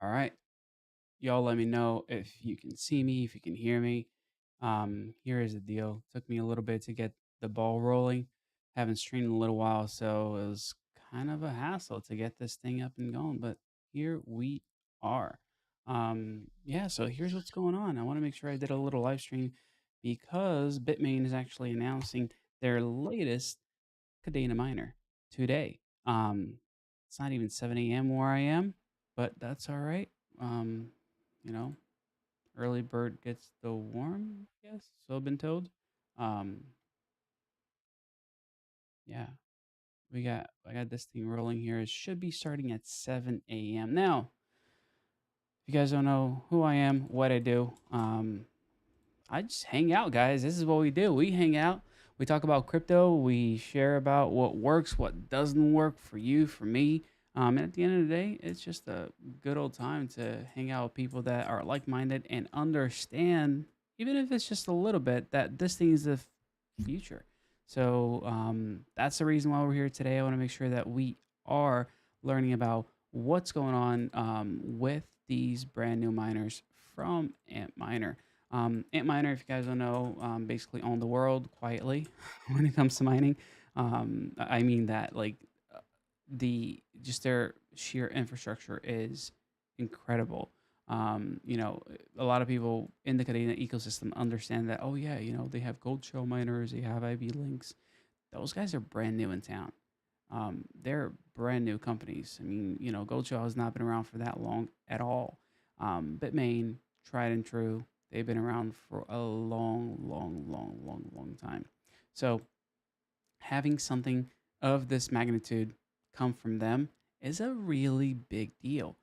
All right. Y'all let me know if you can see me, if you can hear me. Here is the deal. Took me a little bit to get the ball rolling. Haven't streamed in a little while, so it was kind of a hassle to get this thing up and going, but here we are. Yeah, so here's what's going on. I want to make sure I did a little live stream because Bitmain is actually announcing their latest Kadena Miner today. It's not even 7 a.m. where I am, but that's all right. Um, you know, early bird gets the worm, I guess. So I've been told. Um, yeah, I got this thing rolling here. It should be starting at 7 a.m. Now, if you guys don't know who I am, what I do, I just hang out, guys. This is what we do. We hang out. We talk about crypto. We share about what works, what doesn't work for you, for me. And at the end of the day, it's just a good old time to hang out with people that are like minded and understand, even if it's just a little bit, that this thing is the future. So that's the reason why we're here today. I want to make sure that we are learning about what's going on with these brand new miners from Antminer. Antminer, if you guys don't know, basically own the world quietly when it comes to mining. I mean that like the just their sheer infrastructure is incredible. A lot of people in the Kadena ecosystem understand that. Oh yeah, they have gold shell miners, they have IB links. Those guys are brand new in town. They're brand new companies. I mean, Gold Shell has not been around for that long at all. Bitmain, tried and true, they've been around for a long, long, long, long, long time. So having something of this magnitude come from them is a really big deal,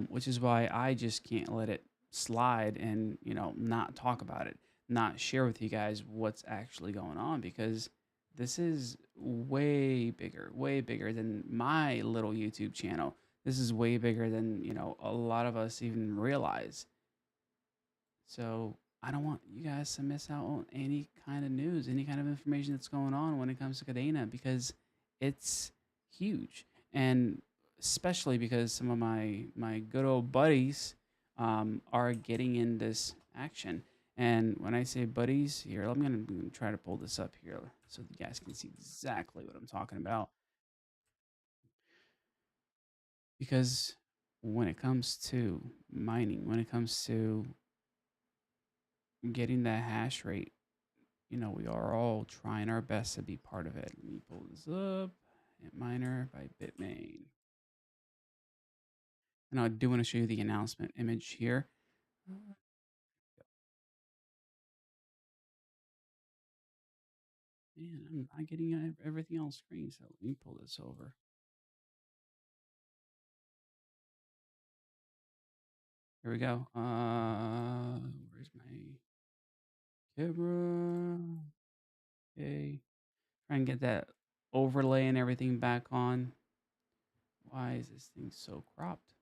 which is why I just can't let it slide and not talk about it, not share with you guys what's actually going on because this is way bigger than my little YouTube channel. This is way bigger than a lot of us even realize. So I don't want you guys to miss out on any kind of news, any kind of information that's going on when it comes to Kadena because it's huge, and especially because some of my good old buddies are getting in this action. And when I say buddies, here I'm gonna try to pull this up here so you guys can see exactly what I'm talking about. Because when it comes to mining, when it comes to getting that hash rate, we are all trying our best to be part of it. Let me pull this up. Miner by Bitmain. And I do want to show you the announcement image here. Man, I'm not getting everything on screen, so let me pull this over. Here we go. Where's my camera? Okay. Try and get that overlay and everything back on. Why is this thing so cropped?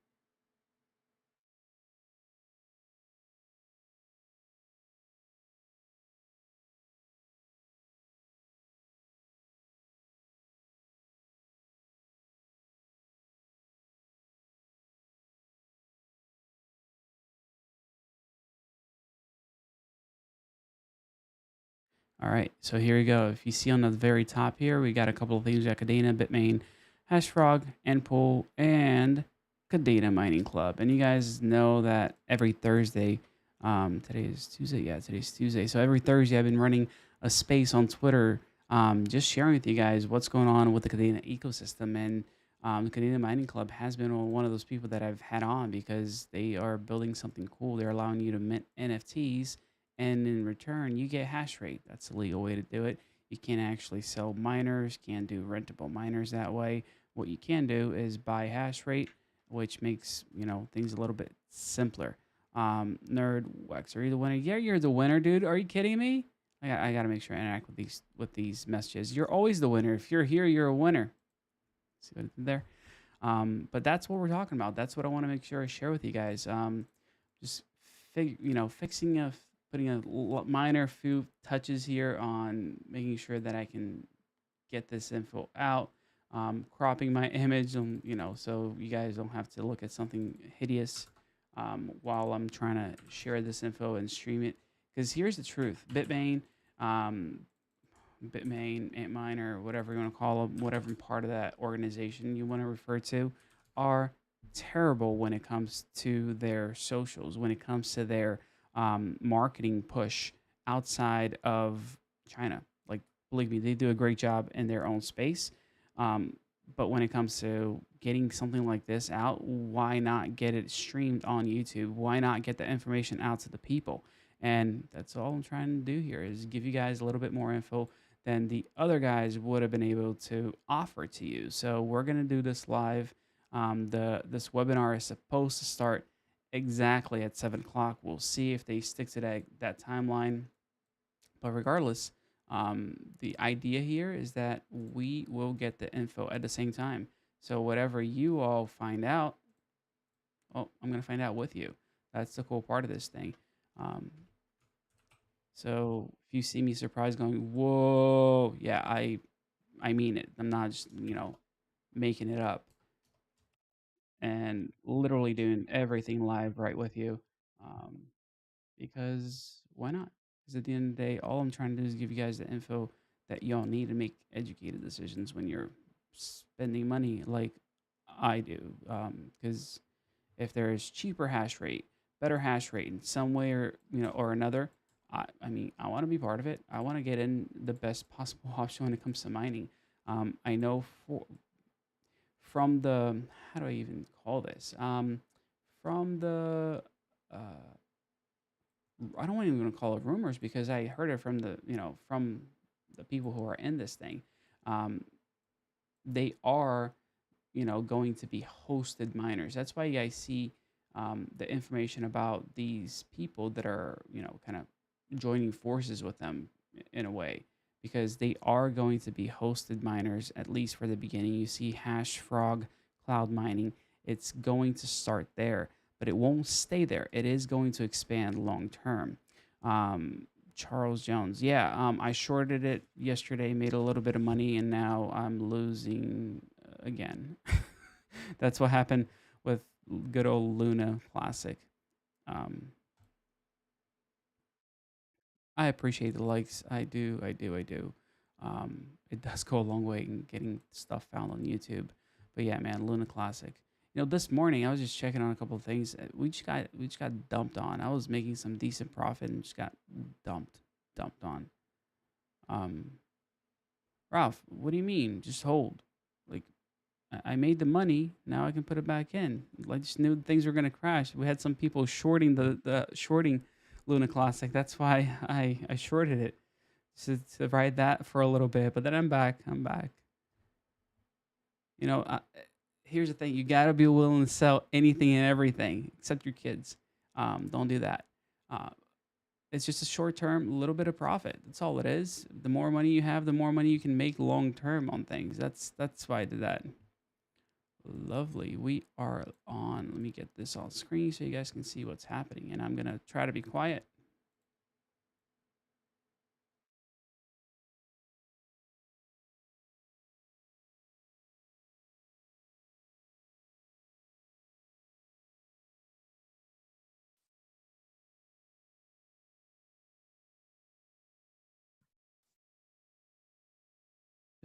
All right, so here we go. If you see on the very top here, we got a couple of things. We got Kadena, Bitmain, Hashrate, Antpool, and Kadena Mining Club. And you guys know that every Thursday, today is Tuesday. Yeah, today's Tuesday. So every Thursday, I've been running a space on Twitter, just sharing with you guys what's going on with the Kadena ecosystem. And the Kadena Mining Club has been one of those people that I've had on because they are building something cool. They're allowing you to mint NFTs, and in return you get hash rate. That's the legal way to do it. You can't actually sell miners, can't do rentable miners that way. What you can do is buy hash rate, which makes things a little bit simpler. Nerd Wex, are you the winner? Yeah, you're the winner, dude. Are you kidding me? I gotta make sure I interact with these messages. You're always the winner. If you're here, you're a winner. See what I did there? But that's what we're talking about. That's what I want to make sure I share with you guys. Just fixing putting a minor few touches here on making sure that I can get this info out. cropping my image, so you guys don't have to look at something hideous while I'm trying to share this info and stream it. Because here's the truth: um, Bitmain, Antminer, whatever you want to call them, whatever part of that organization you want to refer to, are terrible when it comes to their socials, when it comes to their marketing push outside of China. Like, believe me, they do a great job in their own space. Um, but when it comes to getting something like this out, why not get it streamed on YouTube? Why not get the information out to the people? And that's all I'm trying to do here is give you guys a little bit more info than the other guys would have been able to offer to you. So we're gonna do this live. This webinar is supposed to start exactly at 7 o'clock. We'll see if they stick to that timeline. But regardless, the idea here is that we will get the info at the same time. So whatever you all find out, oh, I'm gonna find out with you. That's the cool part of this thing. Um, so if you see me surprised, going, "Whoa!" Yeah, I mean it. I'm not just, making it up and literally doing everything live right with you. Um, because why not? Because at the end of the day, all I'm trying to do is give you guys the info that y'all need to make educated decisions when you're spending money like I do. Because if there is cheaper hash rate, better hash rate in some way or another, I mean, I want to be part of it. I want to get in the best possible option when it comes to mining. I know from the how do I even call this? From the uh, I don't even want to call it rumors because I heard it from the people who are in this thing. Um, they are going to be hosted miners. That's why you guys see the information about these people that are, kind of joining forces with them in a way, because they are going to be hosted miners, at least for the beginning. You see Hash Frog Cloud Mining, it's going to start there, but it won't stay there. It is going to expand long term. Charles Jones. Yeah, I shorted it yesterday, made a little bit of money, and now I'm losing again. That's what happened with good old Luna Classic. Um, I appreciate the likes. I do. I do. I do. It does go a long way in getting stuff found on YouTube. But yeah, man, Luna Classic. This morning I was just checking on a couple of things. We just got dumped on. I was making some decent profit and just got dumped on. Um, Ralph, what do you mean? Just hold. Like, I made the money. Now I can put it back in. I just knew things were going to crash. We had some people shorting the shorting Luna Classic. That's why I shorted it to ride that for a little bit. But then I'm back. I'm back. You know, uh, Here's the thing: you got to be willing to sell anything and everything except your kids. Don't do that. Uh, it's just a short term, little bit of profit. That's all it is. The more money you have, the more money you can make long term on things. That's why I did that. Lovely. We are on. Let me get this on screen so you guys can see what's happening. And I'm going to try to be quiet.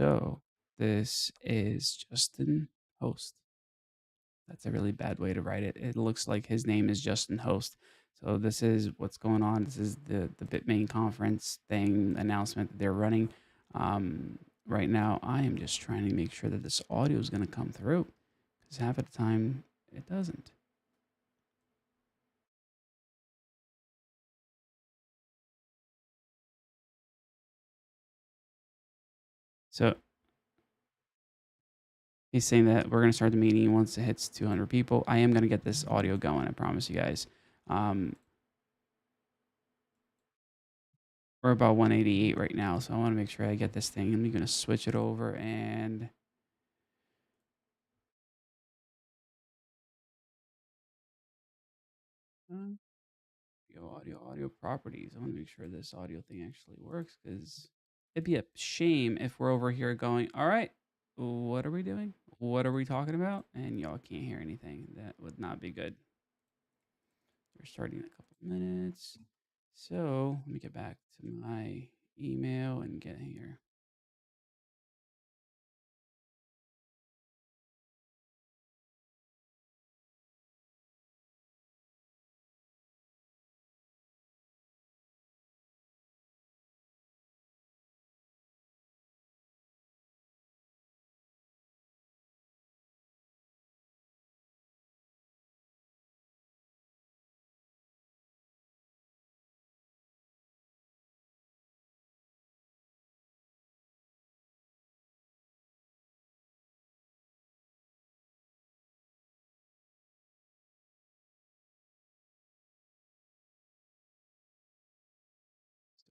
So this is Justin Host. That's a really bad way to write it. It looks like his name is Justin Host. So this is what's going on. This is the Bitmain conference thing announcement that they're running. Right now, I am just trying to make sure that this audio is going to come through, because half of the time it doesn't. So he's saying that we're going to start the meeting once it hits 200 people. I am going to get this audio going. I promise you guys. Um, we're about 188 right now, so I want to make sure I get this thing. I'm going to switch it over and uh, audio properties. I want to make sure this audio thing actually works, because it'd be a shame if we're over here going, all right, what are we doing? What are we talking about? And y'all can't hear anything. That would not be good. We're starting in a couple of minutes. So let me get back to my email and get here.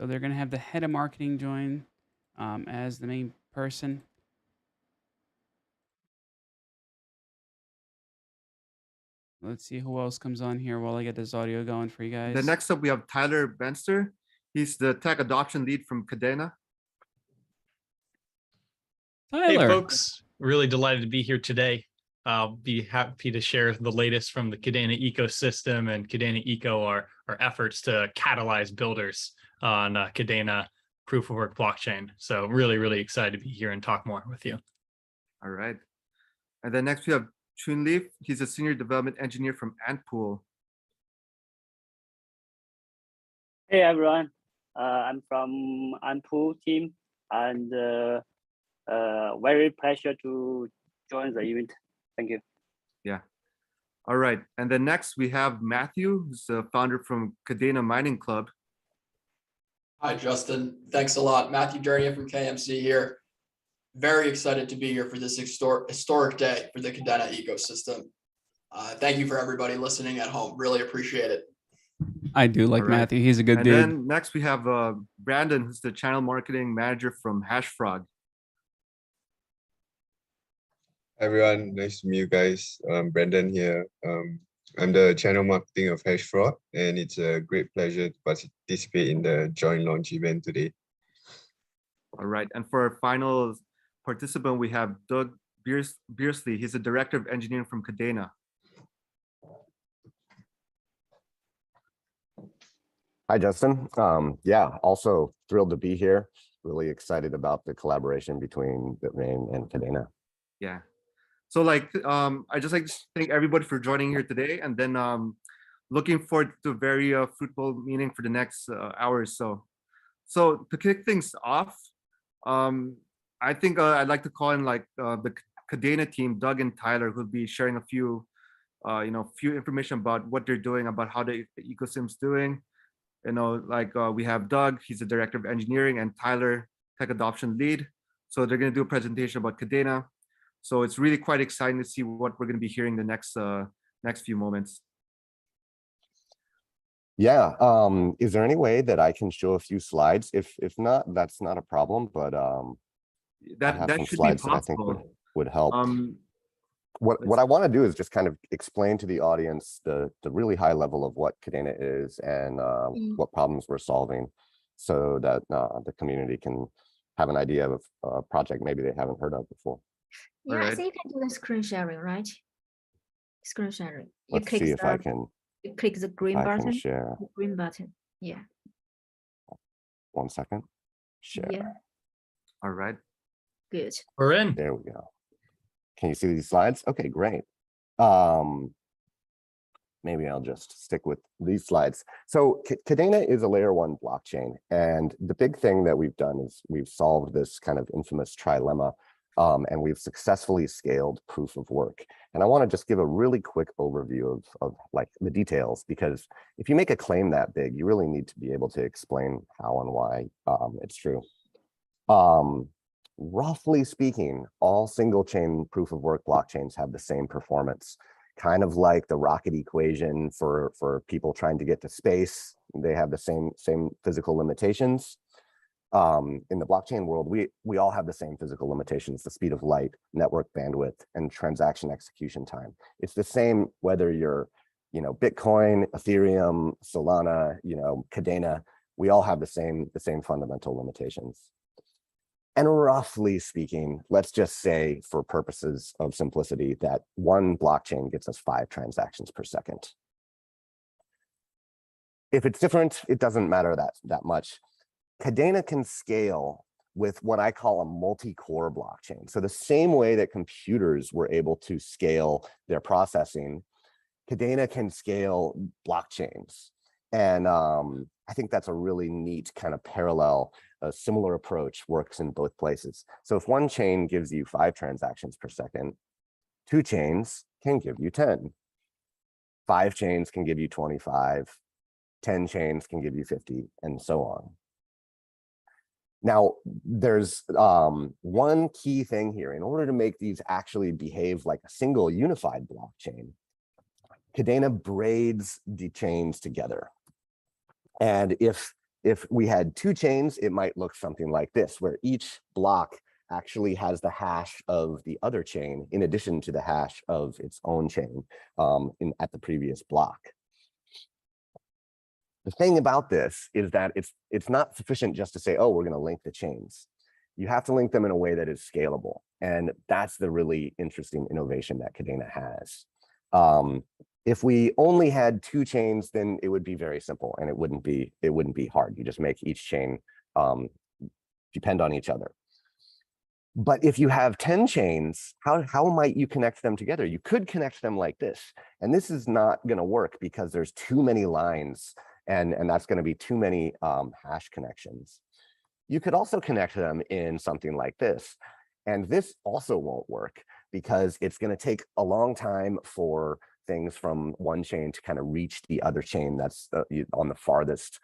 So they're going to have the head of marketing join as the main person. Let's see who else comes on here while I get this audio going for you guys. The next up, we have Tyler Benster. He's the tech adoption lead from Kadena. Tyler. Hey, folks. Really delighted to be here today. I'll be happy to share the latest from the Kadena ecosystem and Kadena Eco, our efforts to catalyze builders on Kadena proof of work blockchain. So really, really excited to be here and talk more with you. All right. And then next we have Chun Leaf. He's a senior development engineer from Antpool. Hey everyone, I'm from Antpool team, and very pleasure to join the event. Thank you. Yeah. All right. And then next we have Matthew, who's the founder from Kadena Mining Club. Hi, Justin. Thanks a lot. Matthew Jernigan from KMC here. Very excited to be here for this historic day for the Kadena ecosystem. Thank you for everybody listening at home. Really appreciate it. I do like Matthew. He's a good dude. And then next we have Brandon, who's the channel marketing manager from Hashrate. Hi everyone, nice to meet you guys. Brandon here. I'm the channel marketing of Hashrate, and it's a great pleasure to participate in the joint launch event today. All right, and for our final participant, we have Doug Beersley. He's the director of engineering from Kadena. Hi, Justin. Yeah, also thrilled to be here. Really excited about the collaboration between Bitmain and Kadena. Yeah. So I just like to thank everybody for joining here today, and then looking forward to a very fruitful meeting for the next hour or so. So to kick things off, I think I'd like to call in the Kadena team, Doug and Tyler, who'll be sharing a few information about what they're doing, about how the ecosystem's doing. We have Doug, he's the director of engineering, and Tyler, tech adoption lead. So they're going to do a presentation about Kadena. So it's really quite exciting to see what we're going to be hearing the next few moments. Yeah. Is there any way that I can show a few slides? If not, that's not a problem. But that should slides be possible. that I think would help. What I want to do is just kind of explain to the audience the really high level of what Kadena is and what problems we're solving, so that the community can have an idea of a project maybe they haven't heard of before. Yeah, right. I think you can do the screen sharing, right? Screen sharing. Let's see if I can. You click the green button. Can share. The green button. Yeah. 1 second. Share. Yeah. All right. Good. We're in. There we go. Can you see these slides? Okay, great. Maybe I'll just stick with these slides. So Kadena is a layer 1 blockchain. And the big thing that we've done is we've solved this kind of infamous trilemma. And we've successfully scaled proof of work. And I want to just give a really quick overview of like the details, because if you make a claim that big, you really need to be able to explain how and why it's true. Roughly speaking, all single chain proof of work blockchains have the same performance, kind of like the rocket equation for people trying to get to space. They have the same physical limitations. In the blockchain world, we all have the same physical limitations: the speed of light, network bandwidth, and transaction execution time. It's the same whether you're, Bitcoin, Ethereum, Solana, Kadena. We all have the same fundamental limitations. And roughly speaking, let's just say for purposes of simplicity that one blockchain gets us 5 transactions per second. If it's different, it doesn't matter that much. Kadena can scale with what I call a multi-core blockchain. So the same way that computers were able to scale their processing, Kadena can scale blockchains. And I think that's a really neat kind of parallel. A similar approach works in both places. So if one chain gives you 5 transactions per second, 2 chains can give you 10. 5 chains can give you 25. 10 chains can give you 50, and so on. Now, there's one key thing here. In order to make these actually behave like a single unified blockchain, Kadena braids the chains together. And if we had 2 chains, it might look something like this, where each block actually has the hash of the other chain in addition to the hash of its own chain at the previous block. The thing about this is that it's not sufficient just to say, oh, we're going to link the chains. You have to link them in a way that is scalable. And that's the really interesting innovation that Kadena has. If we only had 2 chains, then it would be very simple and it wouldn't be hard. You just make each chain depend on each other. But if you have 10 chains, how might you connect them together? You could connect them like this. And this is not going to work because there's too many lines and that's going to be too many hash connections. You could also connect them in something like this. And this also won't work because it's going to take a long time for things from one chain to kind of reach the other chain that's on the farthest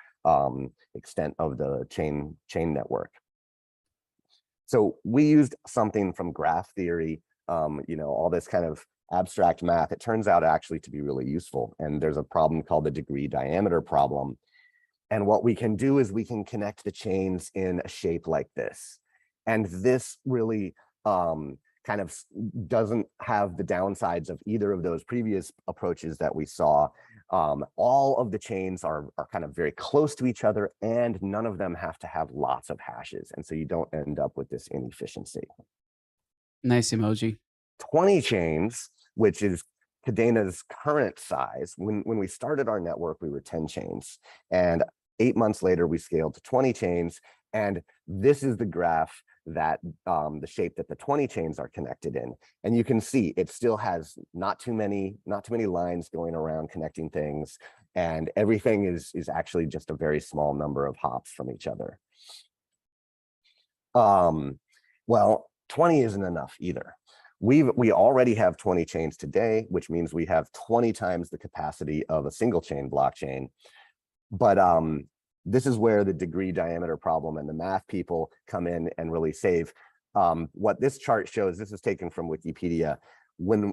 extent of the chain network. So we used something from graph theory, all this kind of abstract math. It turns out actually to be really useful. And there's a problem called the degree diameter problem. And what we can do is we can connect the chains in a shape like this. And this really kind of doesn't have the downsides of either of those previous approaches that we saw. All of the chains are kind of very close to each other, and none of them have to have lots of hashes. And so you don't end up with this inefficiency. Nice emoji. 20 chains, which is Kadena's current size. When we started our network, we were 10 chains. And 8 months later, we scaled to 20 chains. And this is the graph that the shape that the 20 chains are connected in. And you can see it still has not too many lines going around connecting things. And everything is actually just a very small number of hops from each other. Well, 20 isn't enough either. We already have 20 chains today, which means we have 20 times the capacity of a single chain blockchain. But this is where the degree diameter problem and the math people come in and really save. What this chart shows, this is taken from Wikipedia.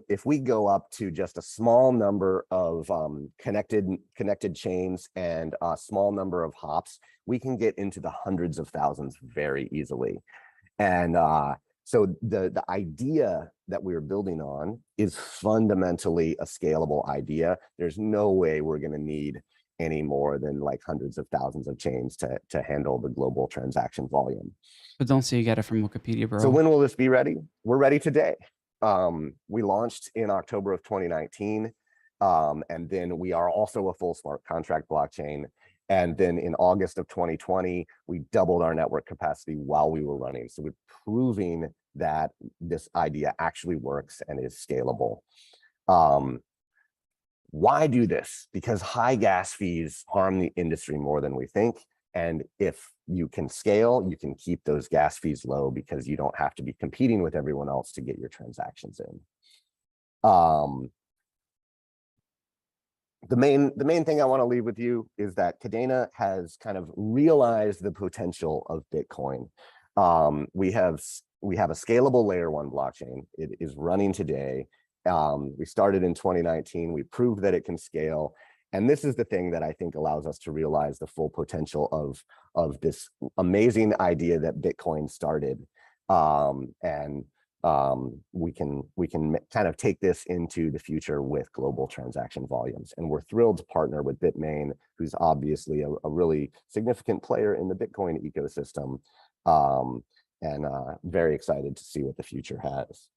If we go up to just a small number of connected chains and a small number of hops, we can get into the hundreds of thousands very easily. And so the idea that we're building on is fundamentally a scalable idea. There's no way we're going to need any more than like hundreds of thousands of chains to handle the global transaction volume. But don't say you got it from Wikipedia, bro. So when will this be ready? We're ready today. We launched in October of 2019. And then we are also a full smart contract blockchain. And then in August of 2020, we doubled our network capacity while we were running. So we're proving that this idea actually works and is scalable. Why do this? Because high gas fees harm the industry more than we think. And if you can scale, you can keep those gas fees low because you don't have to be competing with everyone else to get your transactions in. The main thing I want to leave with you is that Kadena has kind of realized the potential of Bitcoin. We have a scalable layer 1 blockchain. It is running today. We started in 2019. We proved that it can scale. And this is the thing that I think allows us to realize the full potential of this amazing idea that Bitcoin started. We can kind of take this into the future with global transaction volumes. And we're thrilled to partner with Bitmain, who's obviously a really significant player in the Bitcoin ecosystem. and very excited to see what the future has.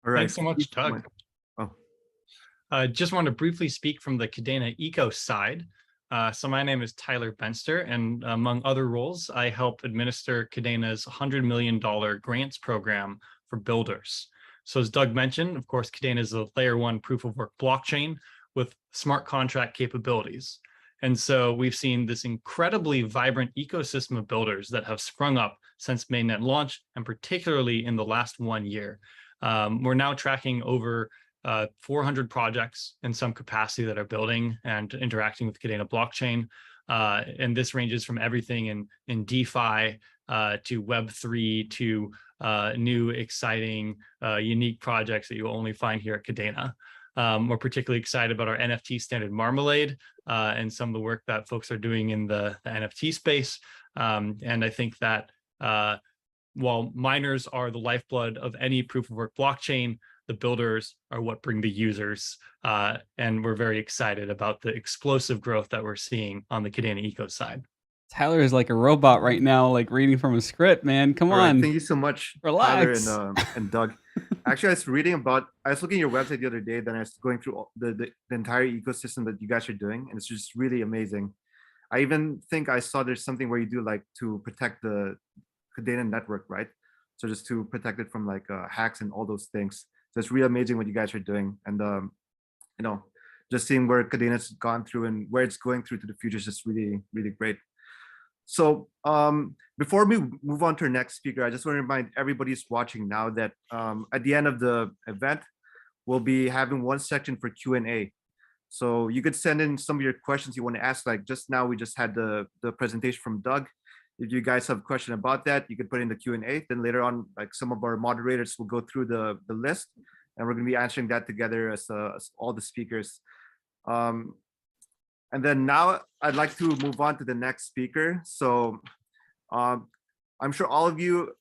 All right. Thanks so much, Doug. Just want to briefly speak from the Kadena Eco side. So my name is Tyler Benster, and among other roles, I help administer Kadena's $100 million grants program for builders. So as Doug mentioned, of course, Kadena is a layer 1 proof of work blockchain with smart contract capabilities. And so we've seen this incredibly vibrant ecosystem of builders that have sprung up since mainnet launch, and particularly in the last 1 year. We're now tracking over 400 projects in some capacity that are building and interacting with Kadena blockchain. And this ranges from everything in DeFi to Web3 to new, exciting, unique projects that you will only find here at Kadena. We're particularly excited about our NFT standard Marmalade and some of the work that folks are doing in the NFT space. And I think that while miners are the lifeblood of any proof of work blockchain, the builders are what bring the users. And we're very excited about the explosive growth that we're seeing on the Kadena Eco side. Tyler is like a robot right now, like reading from a script, man. Come All right, on. thank you so much, Relax. Tyler and Doug. Actually, I was looking at your website the other day, then I was going through the entire ecosystem that you guys are doing, and it's just really amazing. I even think I saw there's something where you do like to protect the Kadena network, right? So just to protect it from like hacks and all those things. So it's really amazing what you guys are doing, and you know, just seeing where Kadena's gone through and where it's going through to the future is just really, really great. So before we move on to our next speaker, I just want to remind everybody who's watching now that at the end of the event, we'll be having one section for Q&A. So you could send in some of your questions you want to ask. Like just now, we just had the presentation from Doug. If you guys have a question about that, you could put in the Q&A. Then later on, like some of our moderators will go through the list, and we're going to be answering that together as all the speakers. And then now I'd like to move on to the next speaker. So I'm sure all of you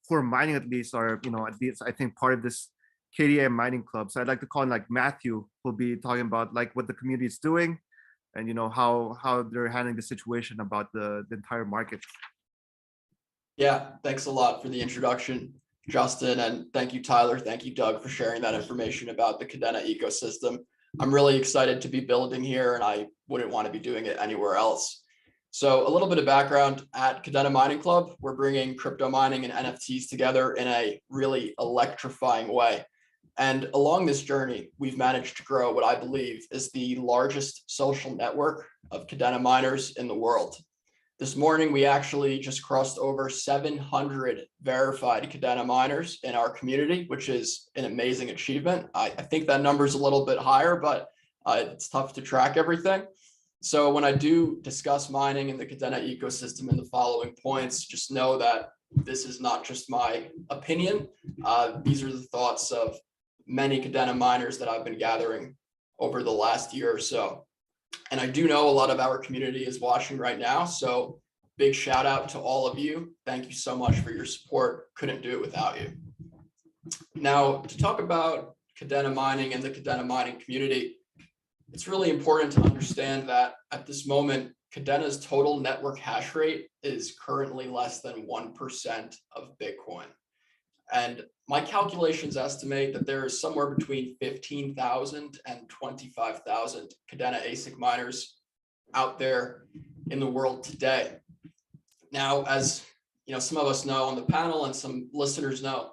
for mining at least are, at least I think part of this KDA Mining Club. So I'd like to call in like Matthew, who'll be talking about like what the community is doing and how they're handling the situation about the entire market. Yeah, thanks a lot for the introduction, Justin, and thank you, Tyler. Thank you, Doug, for sharing that information about the Kadena ecosystem. I'm really excited to be building here, and I wouldn't want to be doing it anywhere else. So a little bit of background at Kadena Mining Club, we're bringing crypto mining and NFTs together in a really electrifying way. And along this journey, we've managed to grow what I believe is the largest social network of Kadena miners in the world. This morning, we actually just crossed over 700 verified Kadena miners in our community, which is an amazing achievement. I think that number is a little bit higher, but it's tough to track everything. So when I do discuss mining in the Kadena ecosystem in the following points, just know that this is not just my opinion. These are the thoughts of many Kadena miners that I've been gathering over the last year or so. And I do know a lot of our community is watching right now. So big shout out to all of you. Thank you so much for your support. Couldn't do it without you. Now, to talk about Kadena mining and the Kadena mining community, it's really important to understand that at this moment, Kadena's total network hash rate is currently less than 1% of Bitcoin. And my calculations estimate that there is somewhere between 15,000 and 25,000 Kadena ASIC miners out there in the world today. Now, as some of us know on the panel and some listeners know,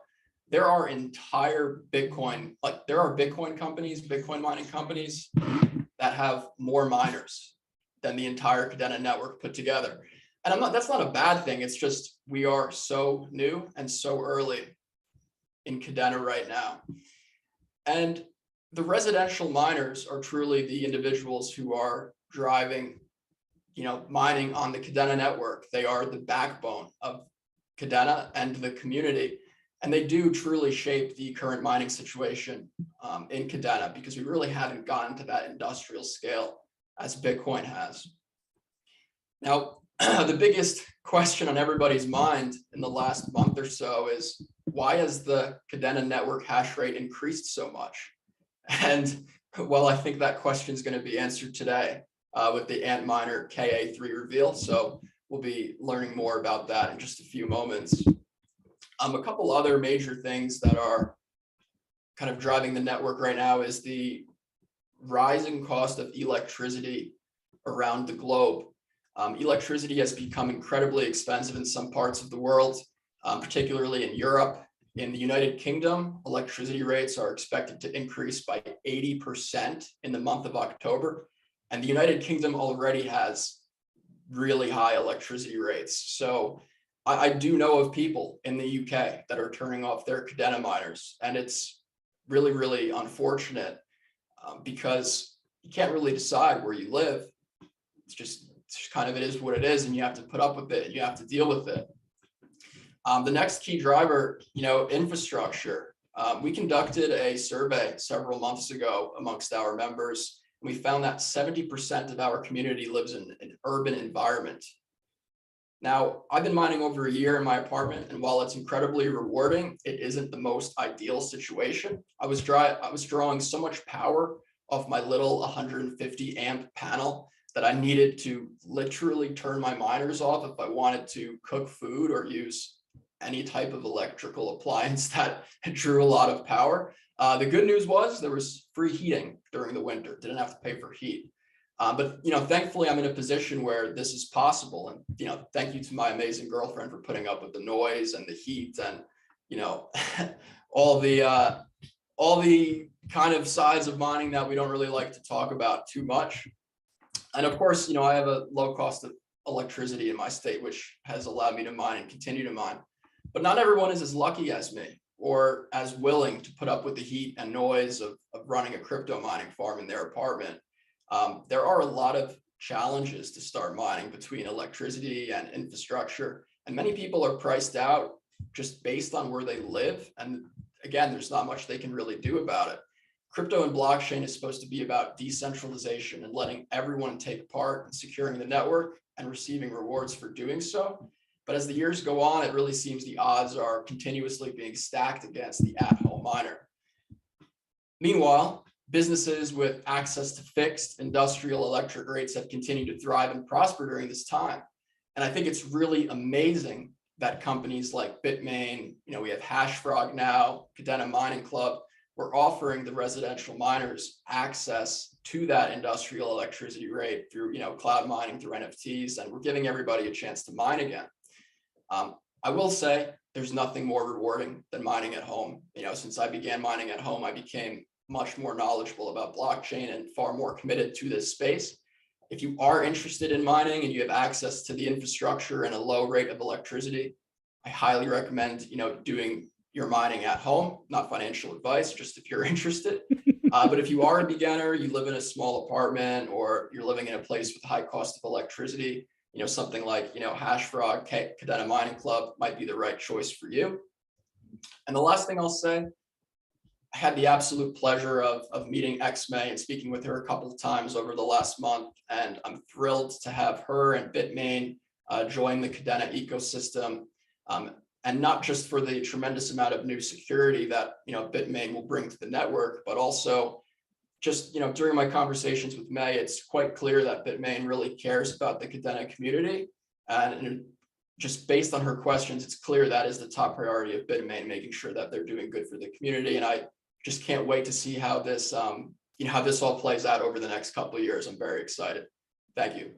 there are entire Bitcoin, there are Bitcoin companies, Bitcoin mining companies that have more miners than the entire Kadena network put together. And that's not a bad thing. It's just we are so new and so early in Kadena right now. And the residential miners are truly the individuals who are driving, mining on the Kadena network. They are the backbone of Kadena and the community. And they do truly shape the current mining situation in Kadena, because we really haven't gotten to that industrial scale as Bitcoin has. Now, the biggest question on everybody's mind in the last month or so is, why has the Kadena network hash rate increased so much? And well, I think that question is going to be answered today with the Antminer KA3 reveal. So we'll be learning more about that in just a few moments. A couple other major things that are kind of driving the network right now is the rising cost of electricity around the globe. Electricity has become incredibly expensive in some parts of the world, particularly in Europe. In the United Kingdom, electricity rates are expected to increase by 80% in the month of October. And the United Kingdom already has really high electricity rates. So I do know of people in the UK that are turning off their Kadena miners. And it's really, really unfortunate because you can't really decide where you live. It's just kind of, it is what it is, and you have to put up with it. You have to deal with it. The next key driver, infrastructure. We conducted a survey several months ago amongst our members. We found that 70% of our community lives in an urban environment. Now, I've been mining over a year in my apartment, and while it's incredibly rewarding, it isn't the most ideal situation. I was drawing so much power off my little 150 amp panel that I needed to literally turn my miners off if I wanted to cook food or use any type of electrical appliance that drew a lot of power. The good news was there was free heating during the winter, didn't have to pay for heat. But thankfully I'm in a position where this is possible. And thank you to my amazing girlfriend for putting up with the noise and the heat and all the kind of sides of mining that we don't really like to talk about too much. And of course, I have a low cost of electricity in my state, which has allowed me to mine and continue to mine. But not everyone is as lucky as me or as willing to put up with the heat and noise of running a crypto mining farm in their apartment. There are a lot of challenges to start mining between electricity and infrastructure, and many people are priced out just based on where they live. And again, there's not much they can really do about it. Crypto and blockchain is supposed to be about decentralization and letting everyone take part in securing the network and receiving rewards for doing so. But as the years go on, it really seems the odds are continuously being stacked against the at-home miner. Meanwhile, businesses with access to fixed industrial electric rates have continued to thrive and prosper during this time. And I think it's really amazing that companies like Bitmain, we have Hashrate now, Kadena Mining Club, we're offering the residential miners access to that industrial electricity rate through, cloud mining, through NFTs, and we're giving everybody a chance to mine again. I will say there's nothing more rewarding than mining at home. Since I began mining at home, I became much more knowledgeable about blockchain and far more committed to this space. If you are interested in mining and you have access to the infrastructure and a low rate of electricity, I highly recommend, doing your mining at home. Not financial advice, just if you're interested. But if you are a beginner, you live in a small apartment, or you're living in a place with high cost of electricity, something like, Hashrate, Kadena Mining Club might be the right choice for you. And the last thing I'll say, I had the absolute pleasure of meeting Xmay and speaking with her a couple of times over the last month. And I'm thrilled to have her and Bitmain join the Kadena ecosystem. And not just for the tremendous amount of new security that Bitmain will bring to the network, but also just during my conversations with May, it's quite clear that Bitmain really cares about the Kadena community. And just based on her questions, it's clear that is the top priority of Bitmain, making sure that they're doing good for the community. And I just can't wait to see how this how this all plays out over the next couple of years. I'm very excited. Thank you.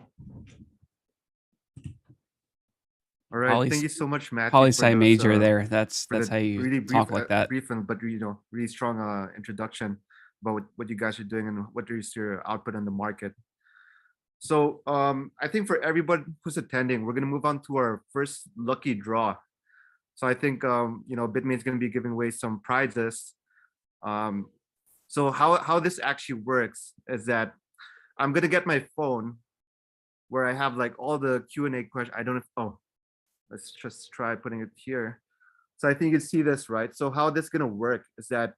All right, thank you so much, Matthew. Poli-sci major there. That's how you really brief, talk like that. Brief and but really strong introduction about what you guys are doing and what is your output on the market. So I think for everybody who's attending, we're gonna move on to our first lucky draw. So I think Bitmain is gonna be giving away some prizes. So how this actually works is that I'm gonna get my phone where I have like all the Q&A questions. I don't know if, let's just try putting it here. So I think you can see this, right? So how this is gonna work is that,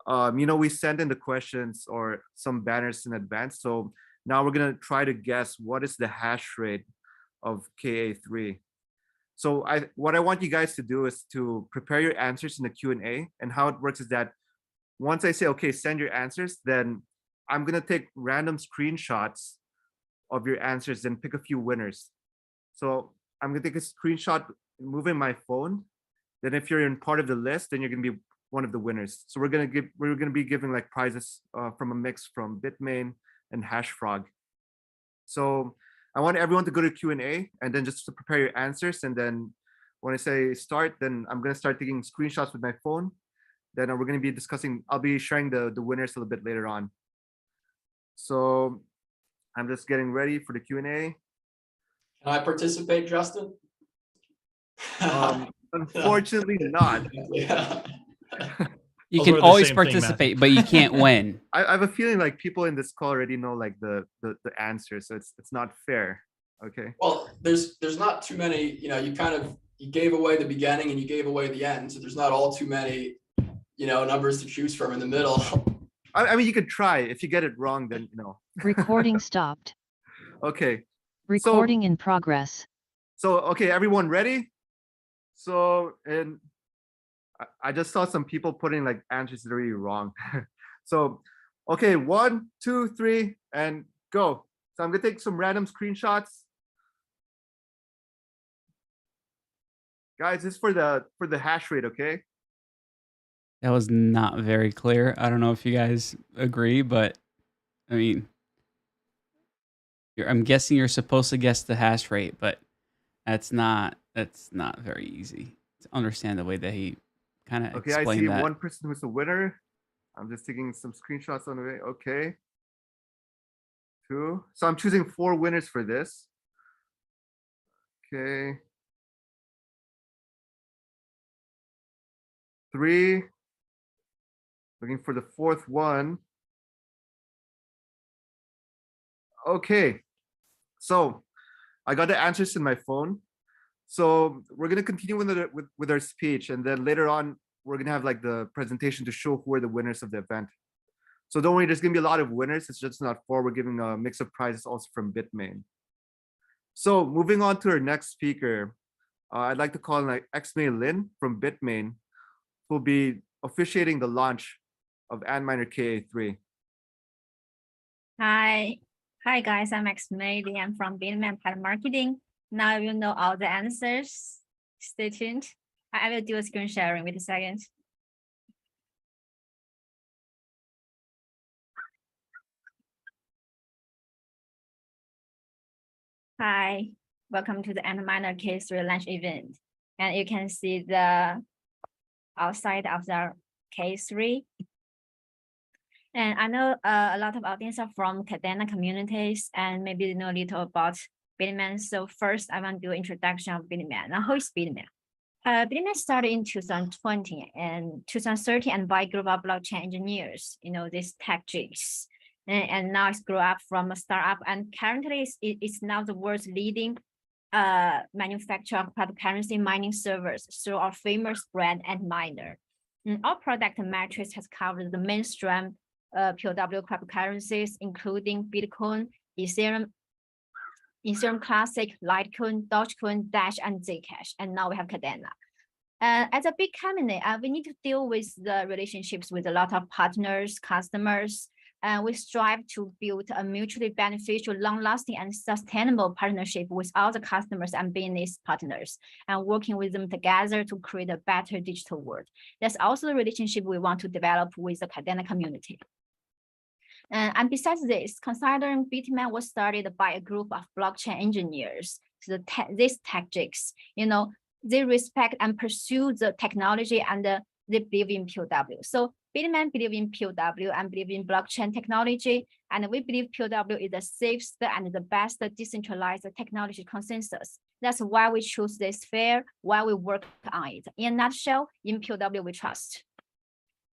we send in the questions or some banners in advance. So now we're gonna try to guess what is the hash rate of KA3. So what I want you guys to do is to prepare your answers in the Q&A. And how it works is that once I say, okay, send your answers, then I'm gonna take random screenshots of your answers and pick a few winners. So I'm gonna take a screenshot moving my phone. Then if you're in part of the list, then you're gonna be one of the winners. So we're gonna be giving like prizes from a mix from Bitmain and Hashfrog. So I want everyone to go to Q&A and then just to prepare your answers. And then when I say start, then I'm gonna start taking screenshots with my phone. Then we're gonna be discussing, I'll be sharing the winners a little bit later on. So I'm just getting ready for the Q&A. Can I participate, Justin? Unfortunately not. Yeah. You Those can were the always same thing, participate, Matthew. but you can't win. I have a feeling like people in this call already know like the answer, so it's not fair. Okay. Well, there's not too many, you gave away the beginning and you gave away the end. So there's not all too many, numbers to choose from in the middle. I mean, you could try. If you get it wrong, then Recording stopped. Okay. Recording in progress. So okay, everyone ready? So and I just saw some people putting like answers that are really wrong. So okay, 1, 2, 3, and go. So I'm gonna take some random screenshots. Guys, this is for the hash rate, okay? That was not very clear. I don't know if you guys agree, but I mean, I'm guessing you're supposed to guess the hash rate, but that's not very easy to understand the way that he kind of Okay, I explained see that. one person who's the winner. I'm just taking some screenshots on the way. Okay. 2. So I'm choosing 4 winners for this. Okay. 3. Looking for the 4th one. Okay. So I got the answers in my phone. So we're gonna continue with our speech, and then later on we're gonna have like the presentation to show who are the winners of the event. So don't worry, there's gonna be a lot of winners. It's just not 4. We're giving a mix of prizes also from Bitmain. So moving on to our next speaker, I'd like to call in like Xmei Lin from Bitmain, who will be officiating the launch of Antminer KA3. Hi guys, I'm Xmei. I'm from Bitmain Marketing. Now you know all the answers. Stay tuned. I will do a screen sharing. Wait a second. Hi, welcome to the Antminer K3 launch event. And you can see the outside of the K3. And I know a lot of audience are from Kadena communities and maybe they know a little about Bitmain. So first, I want to do an introduction of Bitmain. Now, who is Bitmain? Bitmain started in 2020 and 2030 and by a group of blockchain engineers, these tech geeks. And now it's grew up from a startup and currently it's now the world's leading manufacturer of cryptocurrency mining servers through our famous brand Antminer. Our product matrix has covered the mainstream POW cryptocurrencies, including Bitcoin, Ethereum Classic, Litecoin, Dogecoin, Dash, and Zcash. And now we have Kadena. As a big company, we need to deal with the relationships with a lot of partners, customers, and we strive to build a mutually beneficial, long-lasting, and sustainable partnership with all the customers and business partners, and working with them together to create a better digital world. That's also the relationship we want to develop with the Kadena community. And besides this, considering Bitmain was started by a group of blockchain engineers, so these tech geeks, they respect and pursue the technology and they believe in POW. So Bitmain believe in POW and believe in blockchain technology, and we believe POW is the safest and the best decentralized technology consensus. That's why we choose this fair, why we work on it. In a nutshell, in POW we trust.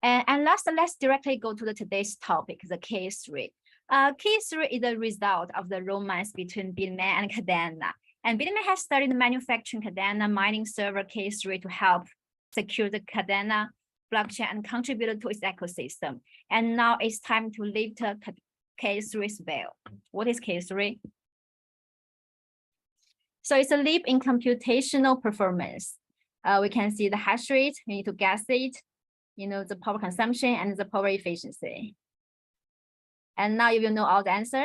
And last, let's directly go to today's topic, the K3. K3 is the result of the romance between Bitmain and Kadena. And Bitmain has started manufacturing Kadena mining server K3 to help secure the Kadena blockchain and contribute to its ecosystem. And now it's time to lift K3's veil. What is K3? So it's a leap in computational performance. We can see the hash rate, you need to guess it, the power consumption and the power efficiency. And now you will know all the answer.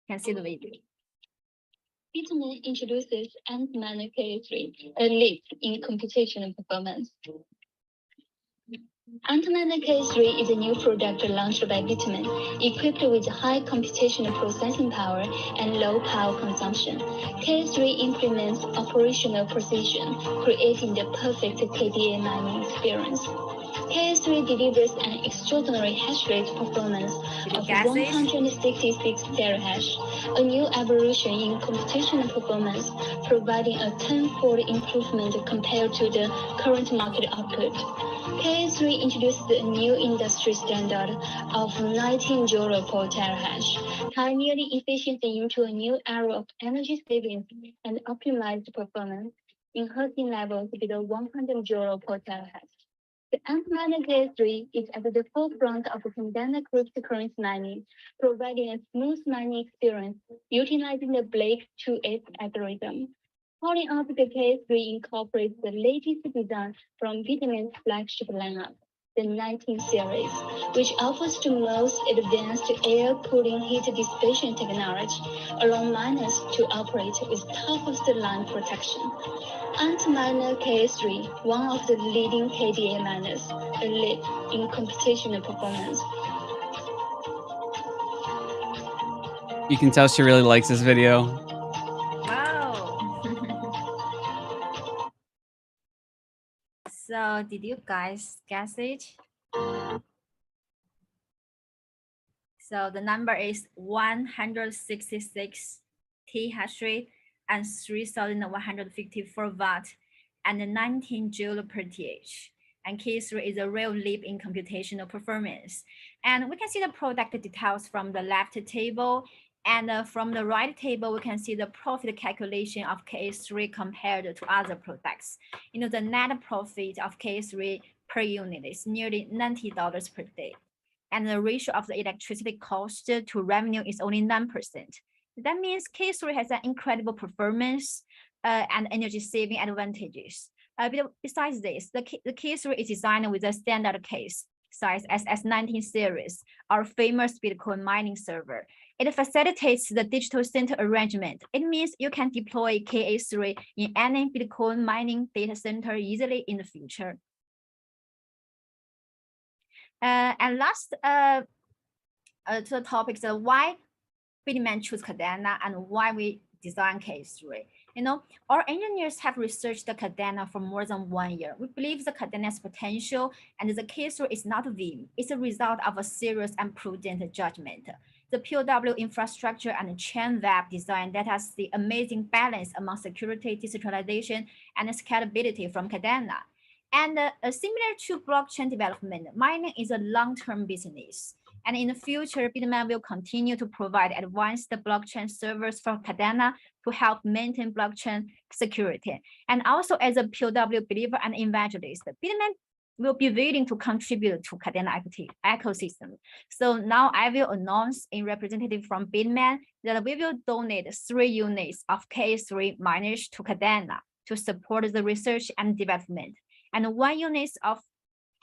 You can see the video. Bitmain introduces Antminer KA3, a leap in computational performance. Antminer KA3 is a new product launched by Bitmain, equipped with high computational processing power and low power consumption. KA3 implements operational precision, creating the perfect KDA mining experience. KA3 delivers an extraordinary hash rate performance of 166 terahash, a new evolution in computational performance, providing a 10-fold improvement compared to the current market output. KA3 introduced a new industry standard of 19 joule per terahash, pioneering efficiency into a new era of energy savings and optimized performance, enhancing levels below 100 joule per terahash. The Antminer KA3 is at the forefront of Kadena cryptocurrency mining, providing a smooth mining experience utilizing the Blake 2S algorithm. Calling up the KA3 incorporates the latest design from Bitmain's flagship lineup, the 19 series, which offers the most advanced air cooling heat dissipation technology, allowing miners to operate with top-of-the-line protection. Antminer KA3, one of the leading KDA miners, a leap in computational performance. You can tell she really likes this video. Wow. So did you guys guess it? So the number is 166 T hash rate and 3,154 watt and 19 joule per TH. And KA3 is a real leap in computational performance. And we can see the product details from the left table. And from the right table, we can see the profit calculation of KA3 compared to other products. You know, the net profit of KA3 per unit is nearly $90 per day. And the ratio of the electricity cost to revenue is only 9%. That means KA3 has an incredible performance and energy saving advantages. Besides this, the KA3 is designed with a standard case size SS19 series, our famous Bitcoin mining server. It facilitates the digital center arrangement. It means you can deploy KA3 in any Bitcoin mining data center easily in the future. And last to the topics of why Bitmain choose Kadena and why we design KA3. You know, our engineers have researched the Kadena for more than 1 year. We believe the Kadena's potential and the KA3 is not a whim. It's a result of a serious and prudent judgment. The POW infrastructure and chain web design that has the amazing balance among security, decentralization, and scalability from Kadena. And similar to blockchain development, mining is a long-term business. And in the future, Bitmain will continue to provide advanced blockchain servers for Kadena to help maintain blockchain security. And also as a POW believer and evangelist, Bitmain will be willing to contribute to Kadena ecosystem. So now I will announce in representative from Bitmain that we will donate 3 units of KA3 miners to Kadena to support the research and development, and 1 unit of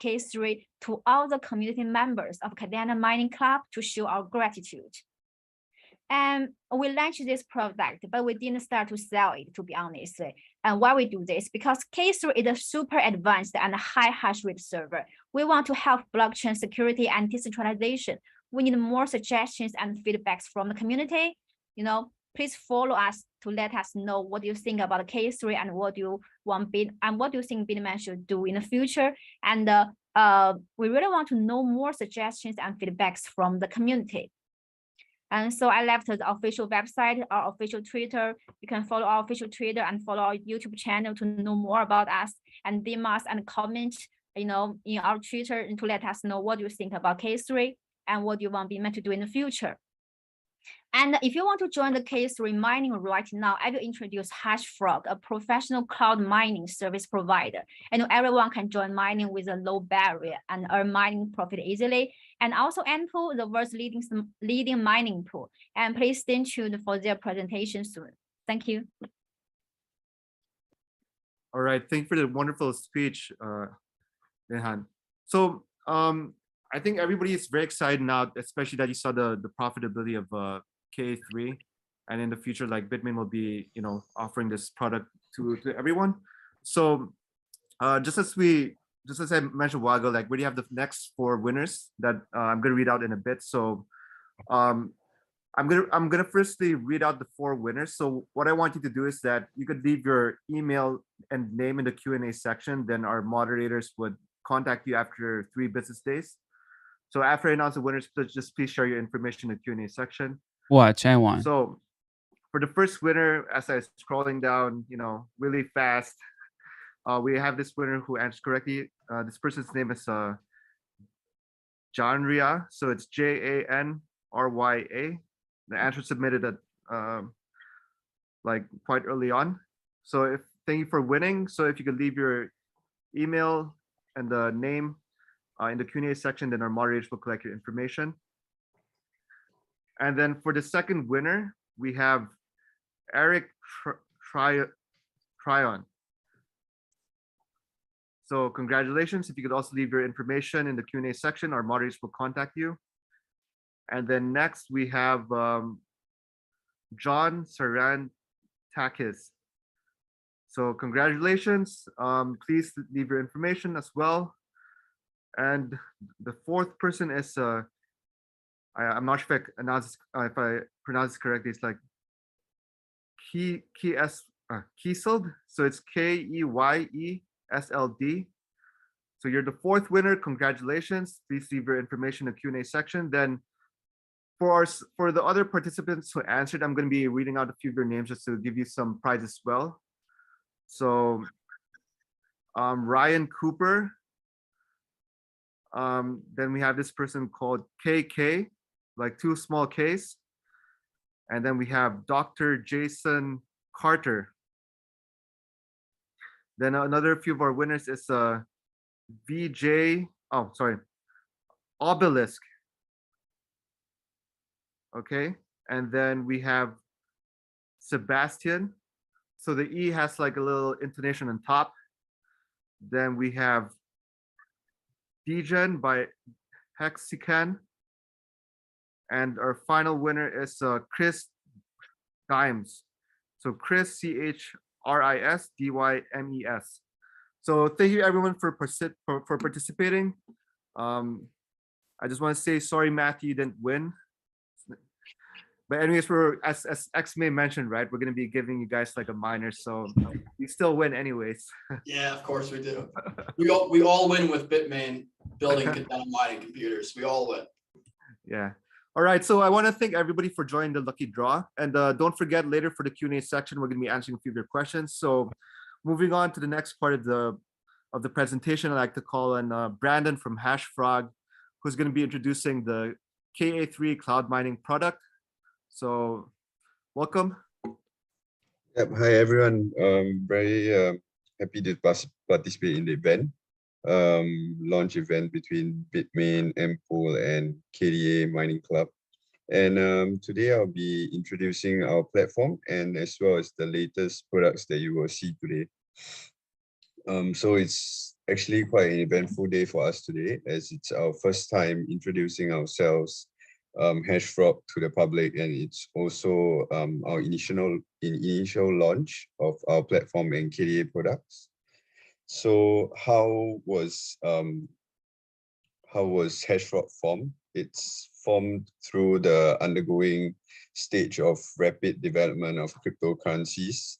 KA3 to all the community members of Kadena Mining Club to show our gratitude. And we launched this product, but we didn't start to sell it, to be honest. And why we do this? Because KA3 is a super advanced and high hash rate server. We want to help blockchain security and decentralization. We need more suggestions and feedbacks from the community. You know, please follow us to let us know what you think about KA3 and what you want and what you think Bitmain should do in the future. And we really want to know more suggestions and feedbacks from the community. And so I left the official website, our official Twitter. You can follow our official Twitter and follow our YouTube channel to know more about us, and DM us and comment, you know, in our Twitter and to let us know what you think about KA3 and what you want Bitmain to do in the future. And if you want to join the KA3 mining right now, I will introduce Hashrate, a professional cloud mining service provider. I know everyone can join mining with a low barrier and earn mining profit easily. And also Antpool, the world's leading mining pool. And please stay tuned for their presentation soon. Thank you. All right, thank you for the wonderful speech, Rehan. So I think everybody is very excited now, especially that you saw the profitability of KA3. and in the future, like Bitmain will be, offering this product to everyone. So just as I mentioned a while ago, like we already have the next 4 winners that I'm gonna read out in a bit. So I'm gonna firstly read out the 4 winners. So what I want you to do is that you could leave your email and name in the Q&A section. Then our moderators would contact you after 3 business days. So after I announce the winners, please share your information in the Q&A section. Watch, I won. So for the first winner, as I was scrolling down, really fast, we have this winner who answered correctly. This person's name is Janrya. So it's JANRYA. The answer submitted at like quite early on. So thank you for winning. So if you could leave your email and the name in the Q&A section, then our moderators will collect your information. And then for the second winner, we have Eric Tryon. So congratulations. If you could also leave your information in the Q&A section, our moderators will contact you. And then next we have John Sarantakis. So congratulations. Please leave your information as well. And the fourth person is I'm not sure if I pronounce this correctly. It's like Kieseld. So it's KEYESLD. So you're the fourth winner. Congratulations. Please leave your information in the Q&A section. Then for the other participants who answered, I'm going to be reading out a few of your names just to give you some prize as well. So Ryan Cooper. Then we have this person called KK, like 2 small Ks. And then we have Dr. Jason Carter. Then another few of our winners is Obelisk. Okay, and then we have Sebastian. So the E has like a little intonation on top. Then we have Degen by Hexican. And our final winner is Chris Dimes. So Chris, CHRISDYMES. So thank you everyone for participating. I just want to say sorry, Matthew, you didn't win. But anyways, as X-May mentioned, right, we're gonna be giving you guys like a miner, so you still win anyways. Yeah, of course we do. We all win with Bitmain building Kadena mining computers. We all win. Yeah. All right. So I want to thank everybody for joining the lucky draw, and don't forget later for the Q&A section, we're gonna be answering a few of your questions. So moving on to the next part of the presentation, I'd like to call on Brandon from Hashrate, who's going to be introducing the KA3 cloud mining product. So welcome. Yep. Hi, everyone. Very happy to participate in the event, launch event between Bitmain, Antpool, and KDA Mining Club. And today I'll be introducing our platform and as well as the latest products that you will see today. So it's actually quite an eventful day for us today, as it's our first time introducing ourselves, Hashrate, to the public, and it's also our initial launch of our platform and KDA products. So how was Hashrate formed? It's formed through the undergoing stage of rapid development of cryptocurrencies,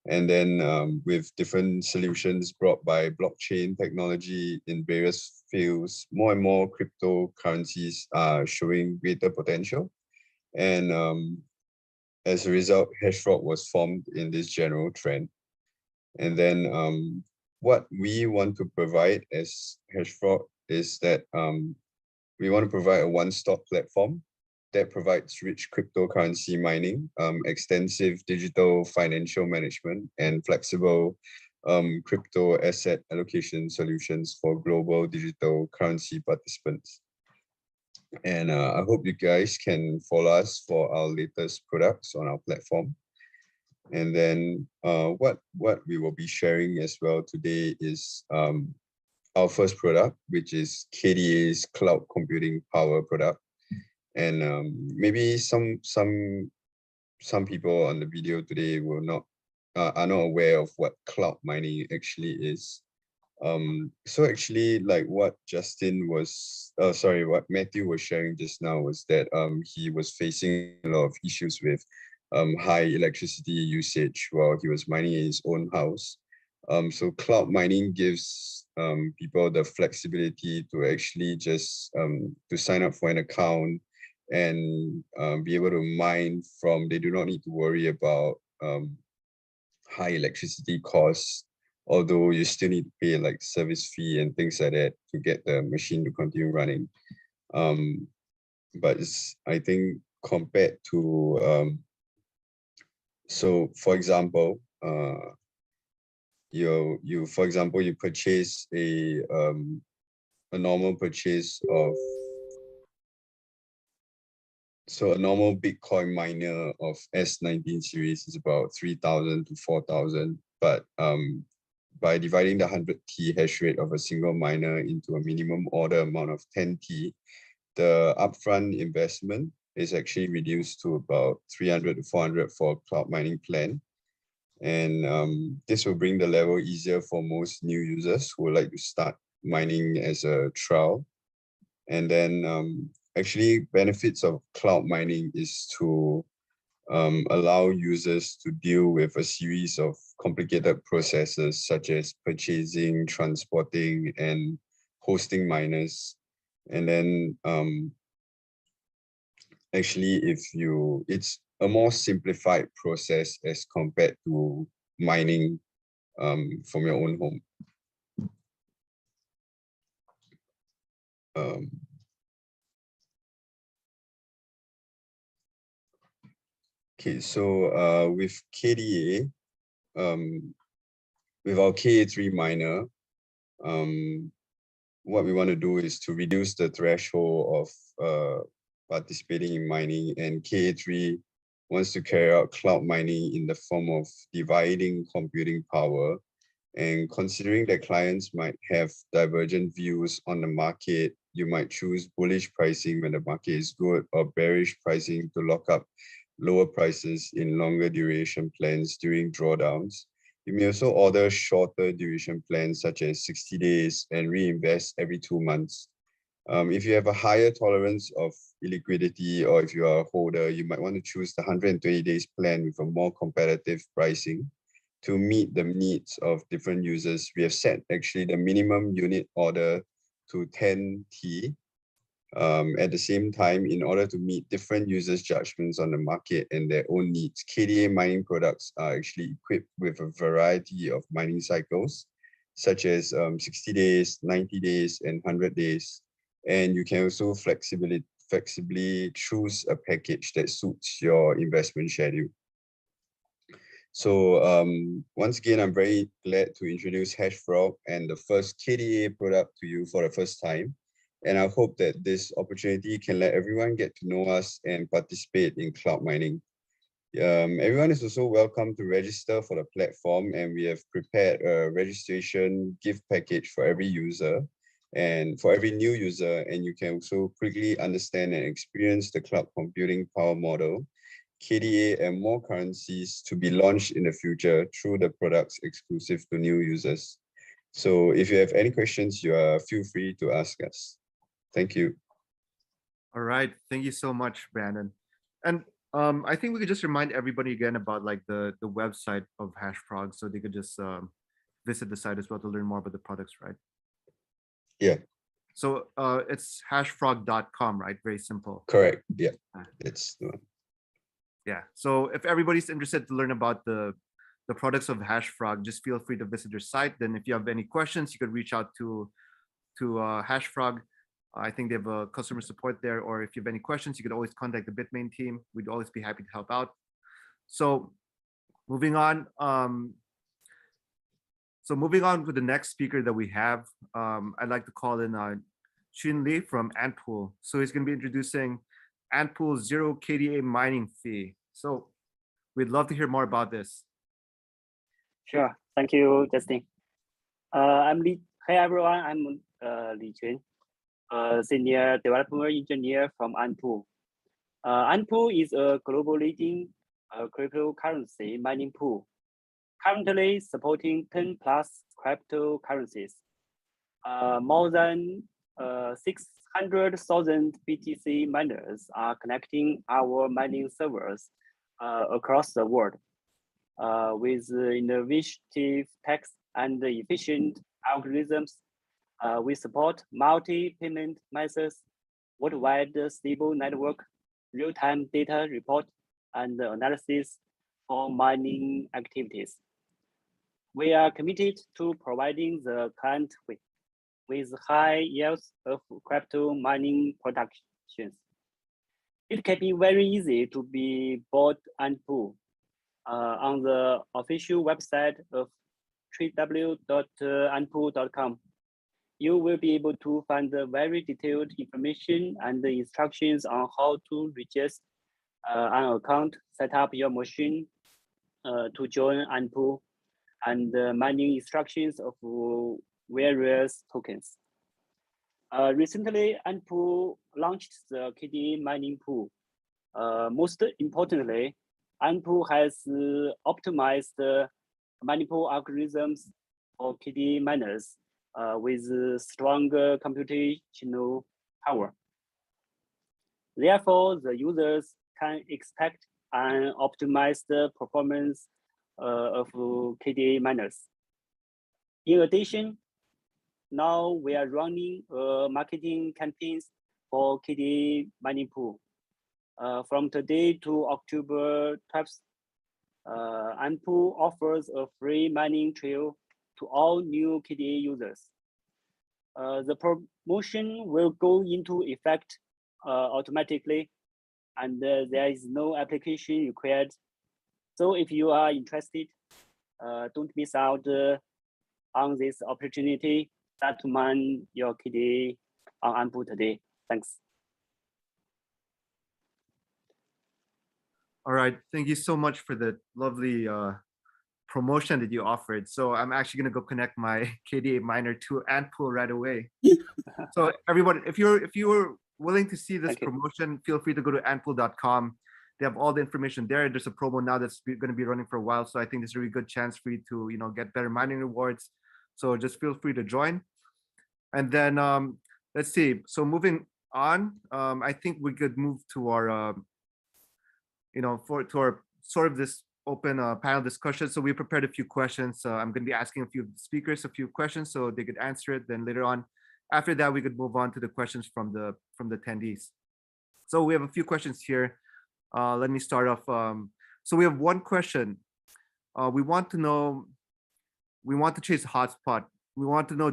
and then with different solutions brought by blockchain technology in various fields, more and more cryptocurrencies are showing greater potential. And as a result, Hashrate was formed in this general trend. And then what we want to provide as Hashrate is that we want to provide a one-stop platform that provides rich cryptocurrency mining, extensive digital financial management, and flexible crypto asset allocation solutions for global digital currency participants. And I hope you guys can follow us for our latest products on our platform. And then what we will be sharing as well today is our first product, which is KDA's cloud computing power product. And maybe some some people on the video today will not are not aware of what cloud mining actually is. So actually, like what Justin was, sorry, what Matthew was sharing just now was that he was facing a lot of issues with high electricity usage while he was mining in his own house. So cloud mining gives people the flexibility to actually just to sign up for an account and be able to mine from. They do not need to worry about high electricity costs, although you still need to pay like service fee and things like that to get the machine to continue running. But it's, I think, compared to so for example, you for example, you purchase a normal purchase of, so a normal Bitcoin miner of S19 series is about 3,000 to 4,000, but by dividing the 100T hash rate of a single miner into a minimum order amount of 10T, the upfront investment is actually reduced to about 300 to 400 for a cloud mining plan. And this will bring the level easier for most new users who would like to start mining as a trial. And then actually benefits of cloud mining is to allow users to deal with a series of complicated processes such as purchasing, transporting, and hosting miners. And then actually, it's a more simplified process as compared to mining from your own home. Okay, so with KDA, with our KA3 miner, what we want to do is to reduce the threshold of participating in mining, and KA3 wants to carry out cloud mining in the form of dividing computing power. And considering that clients might have divergent views on the market, you might choose bullish pricing when the market is good, or bearish pricing to lock up lower prices in longer duration plans during drawdowns. You may also order shorter duration plans such as 60 days and reinvest every 2 months. If you have a higher tolerance of illiquidity, or if you are a holder, you might want to choose the 120 days plan with a more competitive pricing to meet the needs of different users. We have set actually the minimum unit order to 10T. At the same time, in order to meet different users' judgments on the market and their own needs, KDA mining products are actually equipped with a variety of mining cycles, such as 60 days, 90 days, and 100 days. And you can also flexibly choose a package that suits your investment schedule. So once again, I'm very glad to introduce Hashfrog and the first KDA product to you for the first time. And I hope that this opportunity can let everyone get to know us and participate in cloud mining. Everyone is also welcome to register for the platform, and we have prepared a registration gift package for every user and for every new user. And you can also quickly understand and experience the cloud computing power model, KDA, and more currencies to be launched in the future through the products exclusive to new users. So if you have any questions, feel free to ask us. Thank you. All right. Thank you so much, Brandon. And I think we could just remind everybody again about like the website of Hashfrog, so they could just visit the site as well to learn more about the products, right? Yeah. So it's hashfrog.com, right? Very simple. Correct. Yeah. It's the one. Yeah. So if everybody's interested to learn about the products of Hashfrog, just feel free to visit their site. Then if you have any questions, you could reach out to Hashfrog. I think they have a customer support there, or if you have any questions, you could always contact the Bitmain team. We'd always be happy to help out. So moving on. Moving on with the next speaker that we have, I'd like to call in Chun Lee from Antpool. So he's going to be introducing Antpool's zero KDA mining fee. So we'd love to hear more about this. Sure. Thank you, Justin. I'm Lee. Hey everyone, I'm Lee Chun, senior development engineer from Antpool. Antpool is a global leading a cryptocurrency mining pool, currently supporting 10 plus cryptocurrencies. More than 600,000 BTC miners are connecting our mining servers across the world. With innovative tech and efficient algorithms, we support multi-payment methods, worldwide stable network, real-time data report, and analysis for mining activities. We are committed to providing the client with high yields of crypto mining productions. It can be very easy to be bought Antpool. On the official website of www.antpool.com. You will be able to find the very detailed information and the instructions on how to register an account, set up your machine to join Antpool, and mining instructions of various tokens. Recently, Antpool launched the KDA Mining Pool. Most importantly, Antpool has optimized mining pool algorithms for KDA miners with stronger computational power. Therefore, the users can expect an optimized performance of KDA miners. In addition, now we are running marketing campaigns for KDA Mining Pool. From today to October 12th, Antpool offers a free mining trail to all new KDA users. The promotion will go into effect automatically, and there is no application required. So if you are interested, don't miss out on this opportunity. Start to mine your KDA on Antpool today. Thanks. All right, thank you so much for the lovely promotion that you offered. So I'm actually gonna go connect my KDA miner to Antpool right away. So everyone, if you're willing to see this promotion, feel free to go to antpool.com. They have all the information there. There's a promo now that's going to be running for a while, so I think this is a really good chance for you to get better mining rewards. So just feel free to join. And then let's see. So moving on, I think we could move to our to our sort of this open panel discussion. So we prepared a few questions. I'm going to be asking a few speakers a few questions so they could answer it. Then later on, after that, we could move on to the questions from the attendees. So we have a few questions here. Let me start off. So we have one question. We want to chase a hotspot. We want to know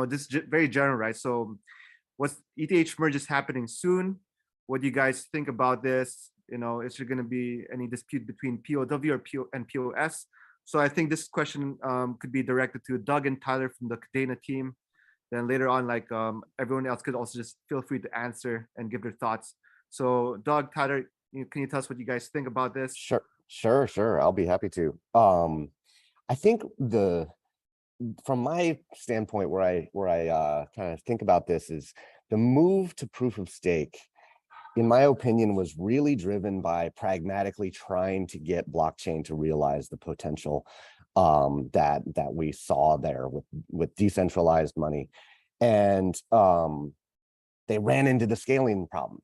this is very general, right? So what's ETH merge is happening soon? What do you guys think about this? Is there going to be any dispute between POW and POS? So I think this question could be directed to Doug and Tyler from the Kadena team. Then later on, everyone else could also just feel free to answer and give their thoughts. So Doug, Tyler, can you tell us what you guys think about this? Sure. I'll be happy to. I think from my standpoint, where I kind of think about this is the move to proof of stake, in my opinion, was really driven by pragmatically trying to get blockchain to realize the potential that we saw there with decentralized money. And they ran into the scaling problem.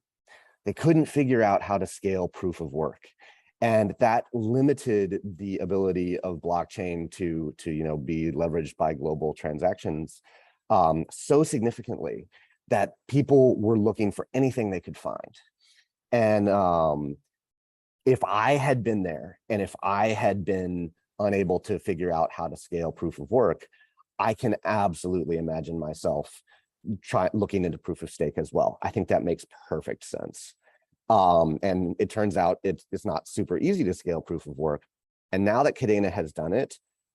They couldn't figure out how to scale proof of work. And that limited the ability of blockchain to be leveraged by global transactions so significantly that people were looking for anything they could find. And if I had been there, and if I had been unable to figure out how to scale proof of work, I can absolutely imagine myself looking into proof of stake as well. I think that makes perfect sense. And it turns out it's not super easy to scale proof of work. And now that Kadena has done it,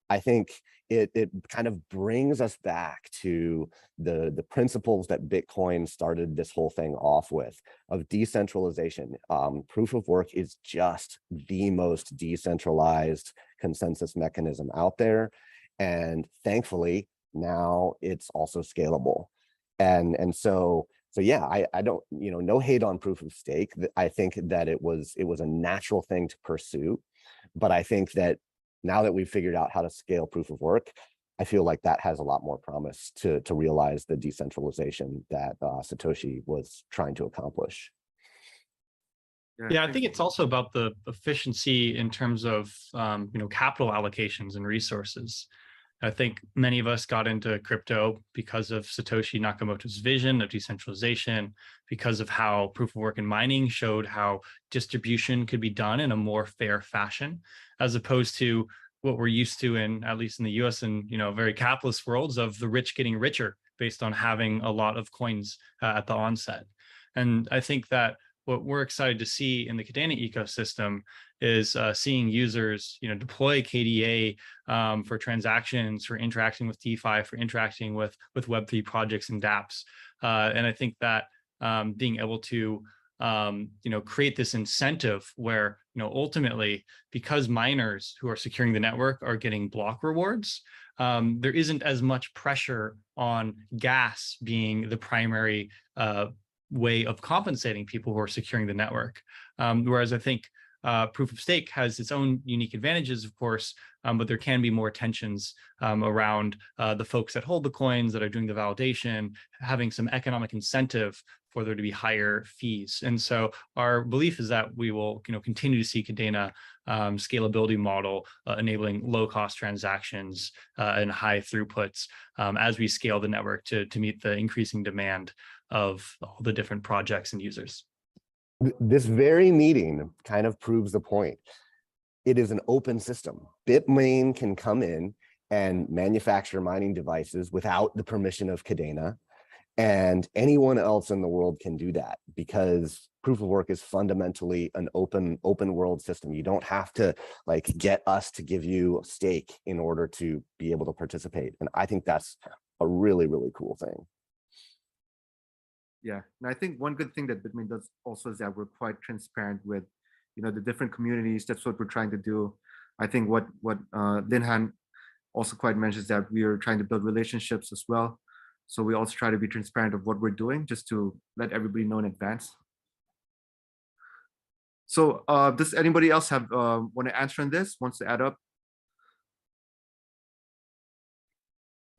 I think it kind of brings us back to the principles that Bitcoin started this whole thing off with, of decentralization. Proof of work is just the most decentralized consensus mechanism out there. And thankfully, now it's also scalable. And so So yeah, I don't, no hate on proof of stake. I think that it was a natural thing to pursue, but I think that now that we've figured out how to scale proof of work, I feel like that has a lot more promise to realize the decentralization that Satoshi was trying to accomplish. Yeah, I think it's also about the efficiency in terms of capital allocations and resources. I think many of us got into crypto because of Satoshi Nakamoto's vision of decentralization, because of how proof of work in mining showed how distribution could be done in a more fair fashion, as opposed to what we're used to in, at least in the US and very capitalist worlds, of the rich getting richer based on having a lot of coins at the onset. And I think that what we're excited to see in the Kadena ecosystem is seeing users, deploy KDA for transactions, for interacting with DeFi, for interacting with Web3 projects and dApps. And I think that being able to create this incentive where, ultimately, because miners who are securing the network are getting block rewards, there isn't as much pressure on gas being the primary way of compensating people who are securing the network. Whereas I think proof of stake has its own unique advantages, of course, but there can be more tensions around the folks that hold the coins, that are doing the validation, having some economic incentive for there to be higher fees. And so our belief is that we will continue to see Kadena scalability model enabling low-cost transactions and high throughputs as we scale the network to meet the increasing demand of all the different projects and users. This very meeting kind of proves the point. It is an open system. Bitmain can come in and manufacture mining devices without the permission of Kadena, and anyone else in the world can do that because proof of work is fundamentally an open world system. You don't have to get us to give you a stake in order to be able to participate. And I think that's a really, really cool thing. Yeah, and I think one good thing that Bitmain does also is that we're quite transparent with, the different communities. That's what we're trying to do. I think what Linhan also quite mentions that we are trying to build relationships as well. So we also try to be transparent of what we're doing, just to let everybody know in advance. So does anybody else have want to answer on this? Wants to add up?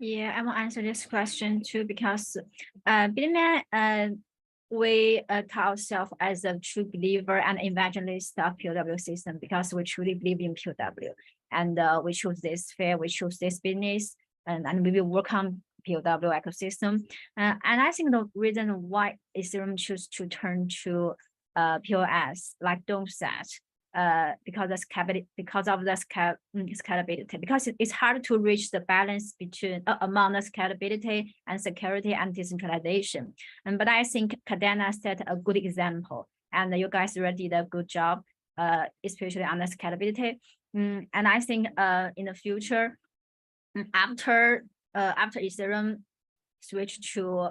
Yeah, I will answer this question too, because Bitmain, we call ourselves as a true believer and evangelist of POW system because we truly believe in POW. And we choose this fair, we choose this business, and we will work on POW ecosystem. And I think the reason why Ethereum choose to turn to POS, like Dome said, because of the scalability, because it's hard to reach the balance between among the scalability and security and decentralization. But I think Kadena set a good example, and you guys already did a good job, especially on the scalability. And I think in the future, after Ethereum switch to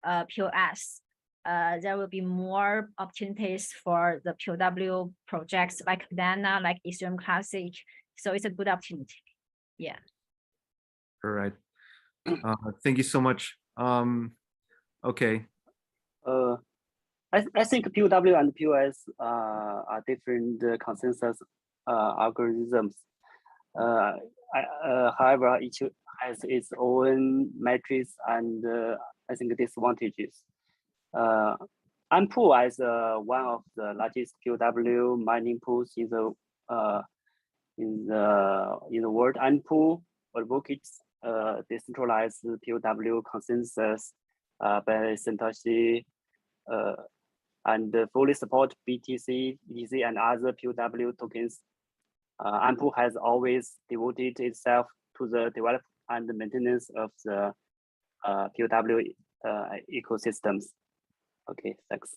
POS, there will be more opportunities for the POW projects like Kadena, like Ethereum Classic. So it's a good opportunity. Yeah. All right. Thank you so much. Okay. I think POW and POS are different consensus algorithms. However, each has its own metrics and I think disadvantages. Antpool as one of the largest POW mining pools in the world. Antpool advocates decentralized POW consensus by Satoshi and fully support BTC, ETH, and other POW tokens. Antpool has always devoted itself to the development and maintenance of the POW ecosystems. Okay, thanks.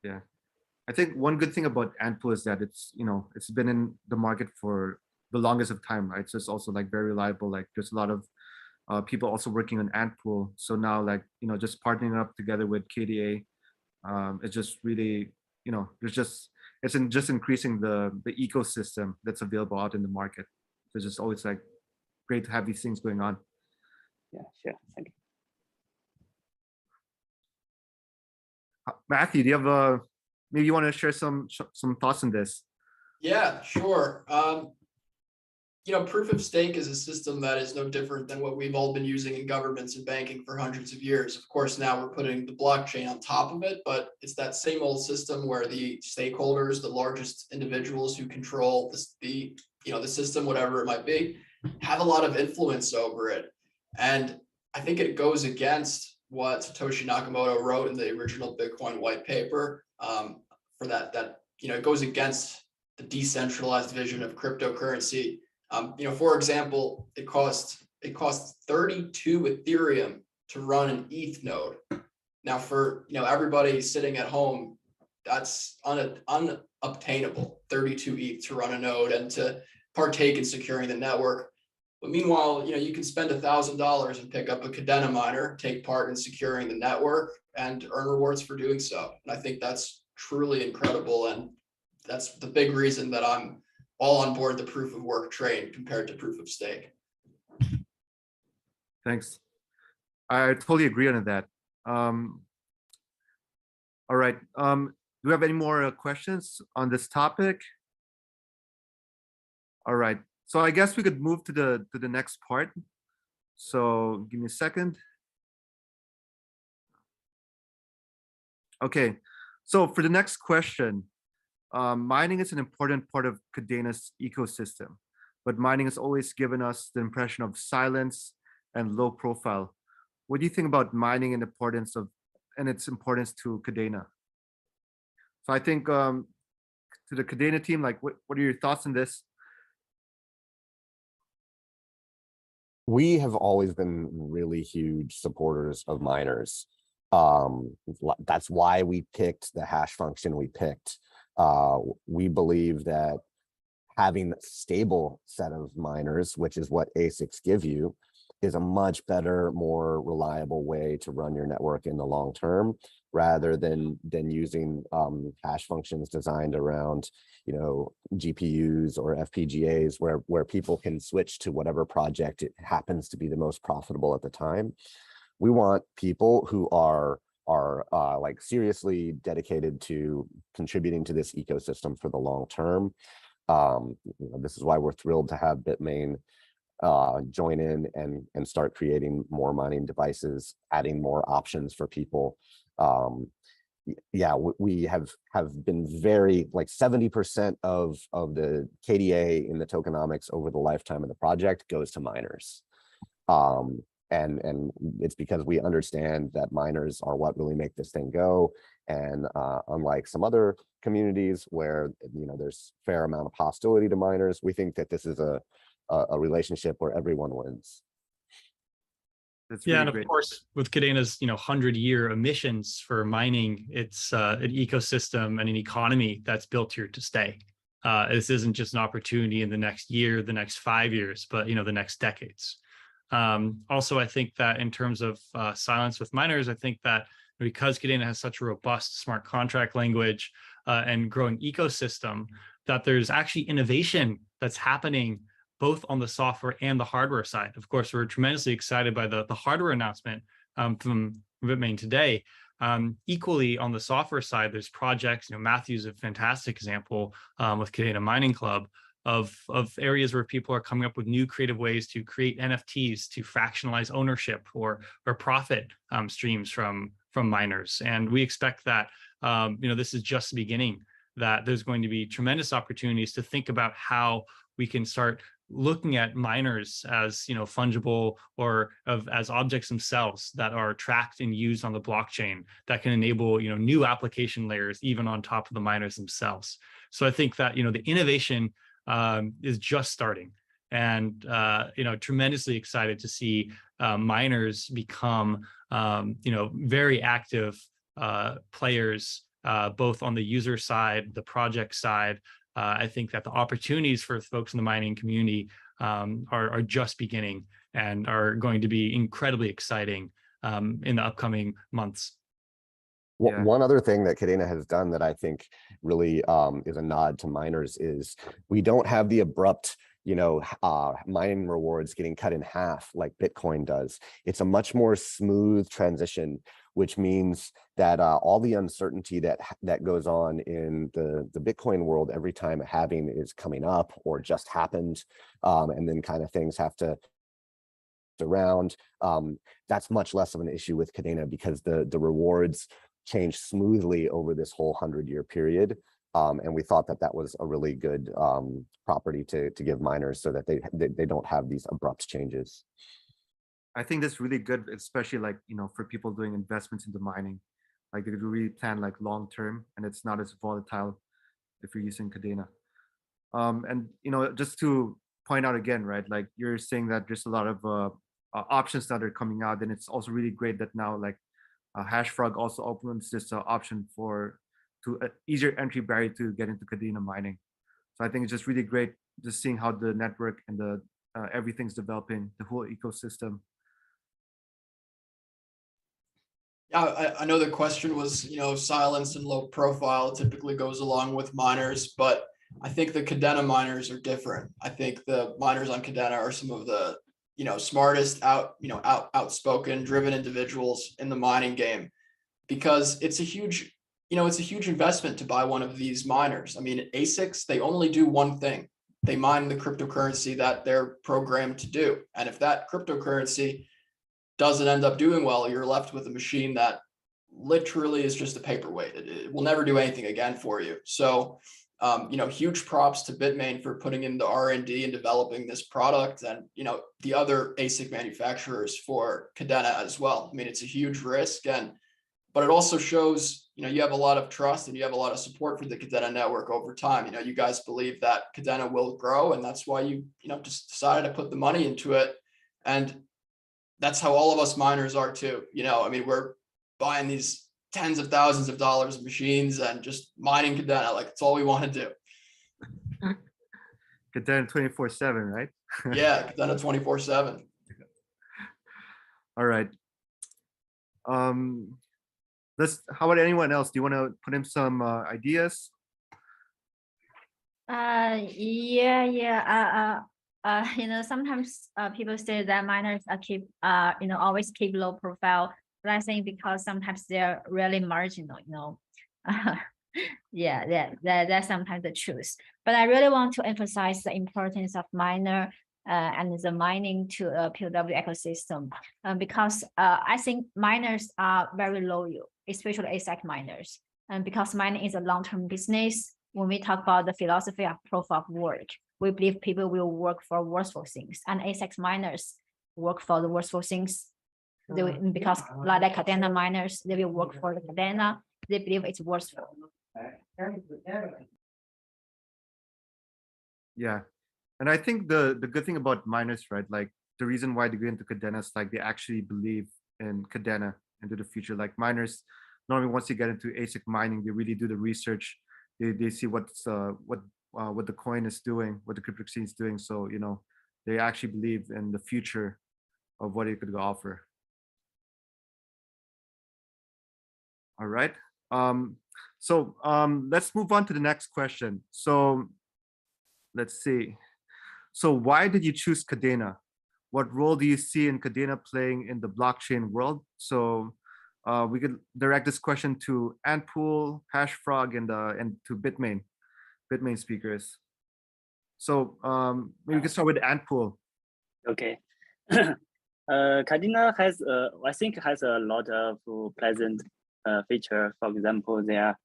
Yeah, I think one good thing about Antpool is that it's it's been in the market for the longest of time, right? So it's also very reliable. There's a lot of people also working on Antpool. So now just partnering up together with KDA, it's just really it's just increasing the ecosystem that's available out in the market. So it's just always great to have these things going on. Yeah, sure. Thank you. Matthew, do you have maybe you want to share some thoughts on this? Yeah, sure. Proof of stake is a system that is no different than what we've all been using in governments and banking for hundreds of years. Of course, now we're putting the blockchain on top of it, but it's that same old system where the stakeholders, the largest individuals who control the system, whatever it might be, have a lot of influence over it. And I think it goes against what Satoshi Nakamoto wrote in the original Bitcoin white paper. For that, it goes against the decentralized vision of cryptocurrency. For example, it costs 32 Ethereum to run an ETH node. Now, for everybody sitting at home, that's unobtainable. 32 ETH to run a node and to partake in securing the network. But meanwhile, you can spend $1,000 and pick up a Kadena miner, take part in securing the network, and earn rewards for doing so. And I think that's truly incredible, and that's the big reason that I'm all on board the proof of work train compared to proof of stake. Thanks. I totally agree on that. All right. Do we have any more questions on this topic? All right. So I guess we could move to the next part. So give me a second. Okay. So for the next question, mining is an important part of Kadena's ecosystem, but mining has always given us the impression of silence and low profile. What do you think about mining and its importance to Kadena? So I think to the Kadena team, like, what are your thoughts on this? We have always been really huge supporters of miners. That's why we picked the hash function we picked. We believe that having a stable set of miners, which is what ASICs give you, is a much better, more reliable way to run your network in the long term, rather than using hash functions designed around GPUs or FPGAs, where people can switch to whatever project it happens to be the most profitable at the time. We want people who are like seriously dedicated to contributing to this ecosystem for the long term. This is why we're thrilled to have Bitmain join in and start creating more mining devices, adding more options for people. Yeah, we have been very, like 70% of the KDA in the tokenomics over the lifetime of the project goes to miners. And it's because we understand that miners are what really make this thing go. And unlike some other communities where there's a fair amount of hostility to miners, we think that this is a relationship where everyone wins. That's yeah, really and of great. course, with Kadena's 100-year emissions for mining, it's an ecosystem and an economy that's built here to stay. This isn't just an opportunity in the next year, the next 5 years, but the next decades. Also, I think that in terms of silence with miners, I think that because Kadena has such a robust smart contract language and growing ecosystem, that there's actually innovation that's happening both on the software and the hardware side. Of course, we're tremendously excited by the hardware announcement from Bitmain today. Equally on the software side, there's projects, Matthew's a fantastic example with Kadena Mining Club of areas where people are coming up with new creative ways to create NFTs, to fractionalize ownership or profit streams from miners. And we expect that, this is just the beginning, that there's going to be tremendous opportunities to think about how we can start looking at miners as fungible or as objects themselves that are tracked and used on the blockchain that can enable new application layers even on top of the miners themselves. So I think that the innovation is just starting, and tremendously excited to see miners become very active players both on the user side, the project side. I think that the opportunities for folks in the mining community are just beginning and are going to be incredibly exciting in the upcoming months. Yeah. One other thing that Kadena has done that I think really is a nod to miners is we don't have the abrupt mining rewards getting cut in half like Bitcoin does. It's a much more smooth transition, which means that all the uncertainty that goes on in the Bitcoin world every time a halving is coming up or just happened, and then kind of things have to around, that's much less of an issue with Kadena because the rewards change smoothly over this whole 100-year period. And we thought that was a really good property to give miners so that they don't have these abrupt changes. I think that's really good, especially like, for people doing investments into mining, like they could really plan like long term, and it's not as volatile if you're using Kadena. And just to point out again, right, like you're saying that there's a lot of options that are coming out, and it's also really great that now like Hashfrog also opens this option to easier entry barrier to get into Kadena mining. So I think it's just really great just seeing how the network and the everything's developing, the whole ecosystem. Yeah, I know the question was, silence and low profile typically goes along with miners, but I think the Kadena miners are different. I think the miners on Kadena are some of the, smartest, outspoken, driven individuals in the mining game, because it's a huge investment to buy one of these miners. I mean, ASICs, they only do one thing. They mine the cryptocurrency that they're programmed to do. And if that cryptocurrency doesn't end up doing well, you're left with a machine that literally is just a paperweight. It will never do anything again for you. So, huge props to Bitmain for putting in the R&D and developing this product, and, the other ASIC manufacturers for Kadena as well. I mean, it's a huge risk, but it also shows, you have a lot of trust and you have a lot of support for the Kadena network over time. You guys believe that Kadena will grow, and that's why you just decided to put the money into it. And that's how all of us miners are too. I mean, we're buying these tens of thousands of dollars of machines and just mining Kadena. Like, it's all we want to do. Kadena 24/7, right? Yeah, Kadena 24/7. All right. How about anyone else? Do you want to put in some ideas? Sometimes people say that miners always keep low profile, but I think because sometimes they're really marginal, that's sometimes the truth. But I really want to emphasize the importance of miner and the mining to a POW ecosystem, because I think miners are very loyal, especially ASIC miners, and because mining is a long-term business. When we talk about the philosophy of proof of work, we believe people will work for worthwhile things, and ASIC miners work for the worthwhile things. Because like Kadena miners, they will work for the Kadena. They believe it's worthwhile. Yeah, and I think the good thing about miners, right, like the reason why they go into Kadena is like they actually believe in Kadena into the future. Like miners, normally once you get into ASIC mining, they really do the research. They see what the coin is doing, what the cryptocurrency is doing. So they actually believe in the future of what it could offer. All right. So let's move on to the next question. So let's see. So why did you choose Kadena? What role do you see in Kadena playing in the blockchain world? So we could direct this question to Antpool, Hashfrog, and to Bitmain speakers. So maybe we can start with Antpool. Okay. Kadena I think has a lot of pleasant features. For example, there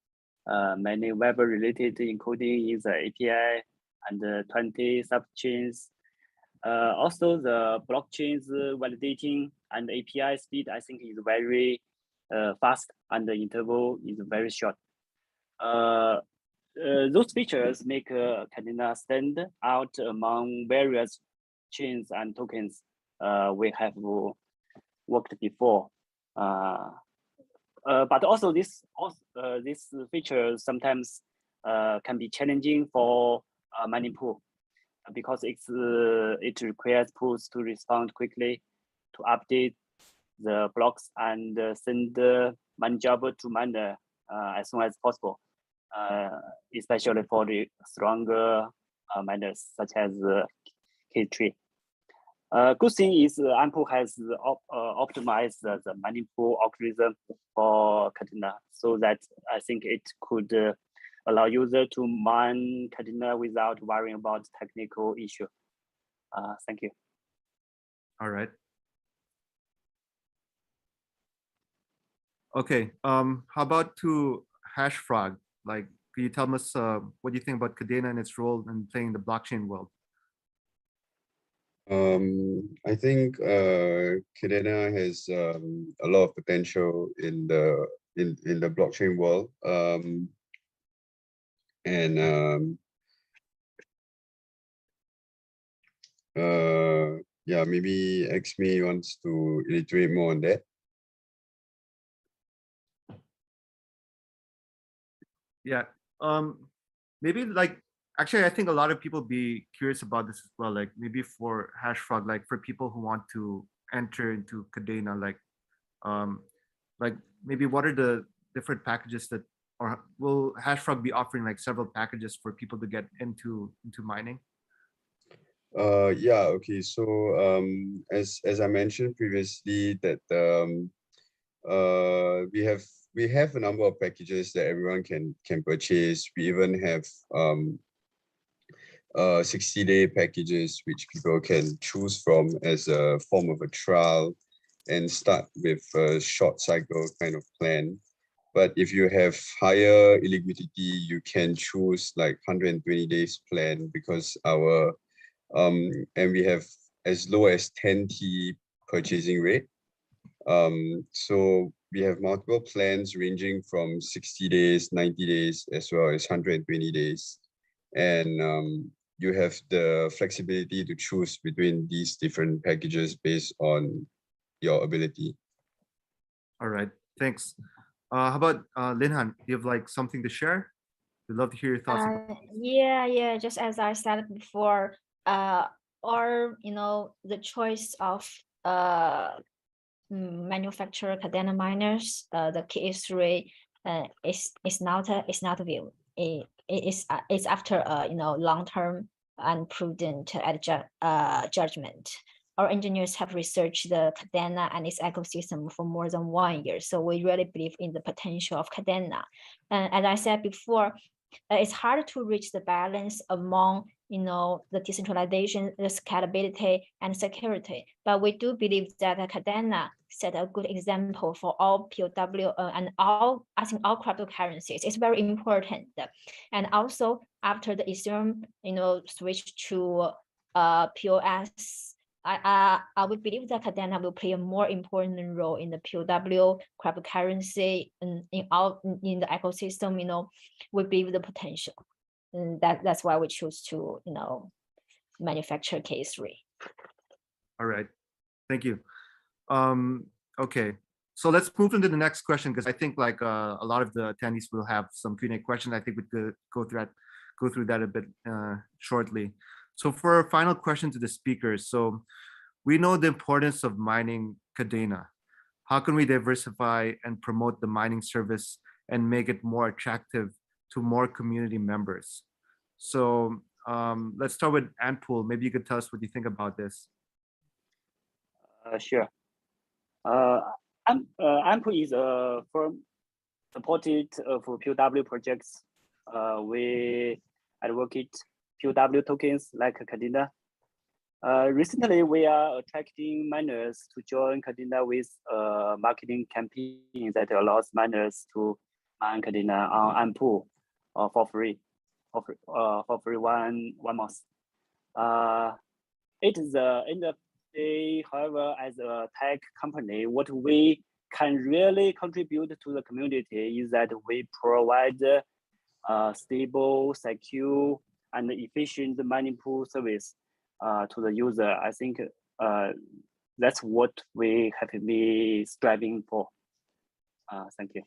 are many web-related encoding in the API and 20 subchains. Also, the blockchain's validating and API speed, I think, is very fast, and the interval is very short. Those features make Kadena stand out among various chains and tokens we have worked before. But also this feature sometimes can be challenging for mining pool, because it requires pools to respond quickly, to update the blocks and send the mining job to miner as soon as possible, especially for the stronger miners such as K3. Good thing is Antpool has optimized the mining pool algorithm for Kadena, so that I think it could allow user to mine Kadena without worrying about technical issue. Thank you. All right. Okay. How about to Hashrate? Like, can you tell us what do you think about Kadena and its role in playing the blockchain world? I think Kadena has a lot of potential in the blockchain world, yeah, maybe Xme wants to iterate more on that. Yeah. Maybe like actually I think a lot of people be curious about this as well. Like maybe for Hashrate, like for people who want to enter into Kadena, like maybe what are the different packages that, or will Hashrate be offering like several packages for people to get into mining? Yeah, okay. So as I mentioned previously that we have a number of packages that everyone can purchase. We even have 60-day packages which people can choose from as a form of a trial and start with a short cycle kind of plan. But if you have higher illiquidity, you can choose like 120 days plan, because our and we have as low as 10T purchasing rate. So we have multiple plans ranging from 60 days, 90 days, as well as 120 days. And you have the flexibility to choose between these different packages based on your ability. All right, thanks. How about Linhan? Do you have like something to share? We'd love to hear your thoughts. Yeah. Just as I said before, or the choice of manufacturer Kadena miners, the KA3 is not a view. It's after long-term and prudent judgment. Our engineers have researched the Kadena and its ecosystem for more than 1 year, so we really believe in the potential of Kadena. And as I said before, it's hard to reach the balance among the decentralization, the scalability, and security. But we do believe that Kadena set a good example for all POW and all cryptocurrencies. It's very important. And also after the Ethereum switch to POS, I would believe that Kadena will play a more important role in the POW cryptocurrency in the ecosystem. We believe the potential, and that's why we choose to manufacture K3. All right, thank you. Okay, so let's move into the next question, because I think like a lot of the attendees will have some Q&A questions. I think we could go through that a bit shortly. So for our final question to the speakers, so we know the importance of mining Kadena. How can we diversify and promote the mining service and make it more attractive to more community members? So let's start with Antpool. Maybe you could tell us what you think about this. Sure. Antpool is a firm supported for POW projects. We advocate POW tokens like Kadena. Recently, we are attracting miners to join Kadena with a marketing campaign that allows miners to mine Kadena on Antpool for free, for free one month. It is the end of the day, however, as a tech company, what we can really contribute to the community is that we provide stable, secure, and efficient mining pool service to the user. I think that's what we have been striving for. Thank you.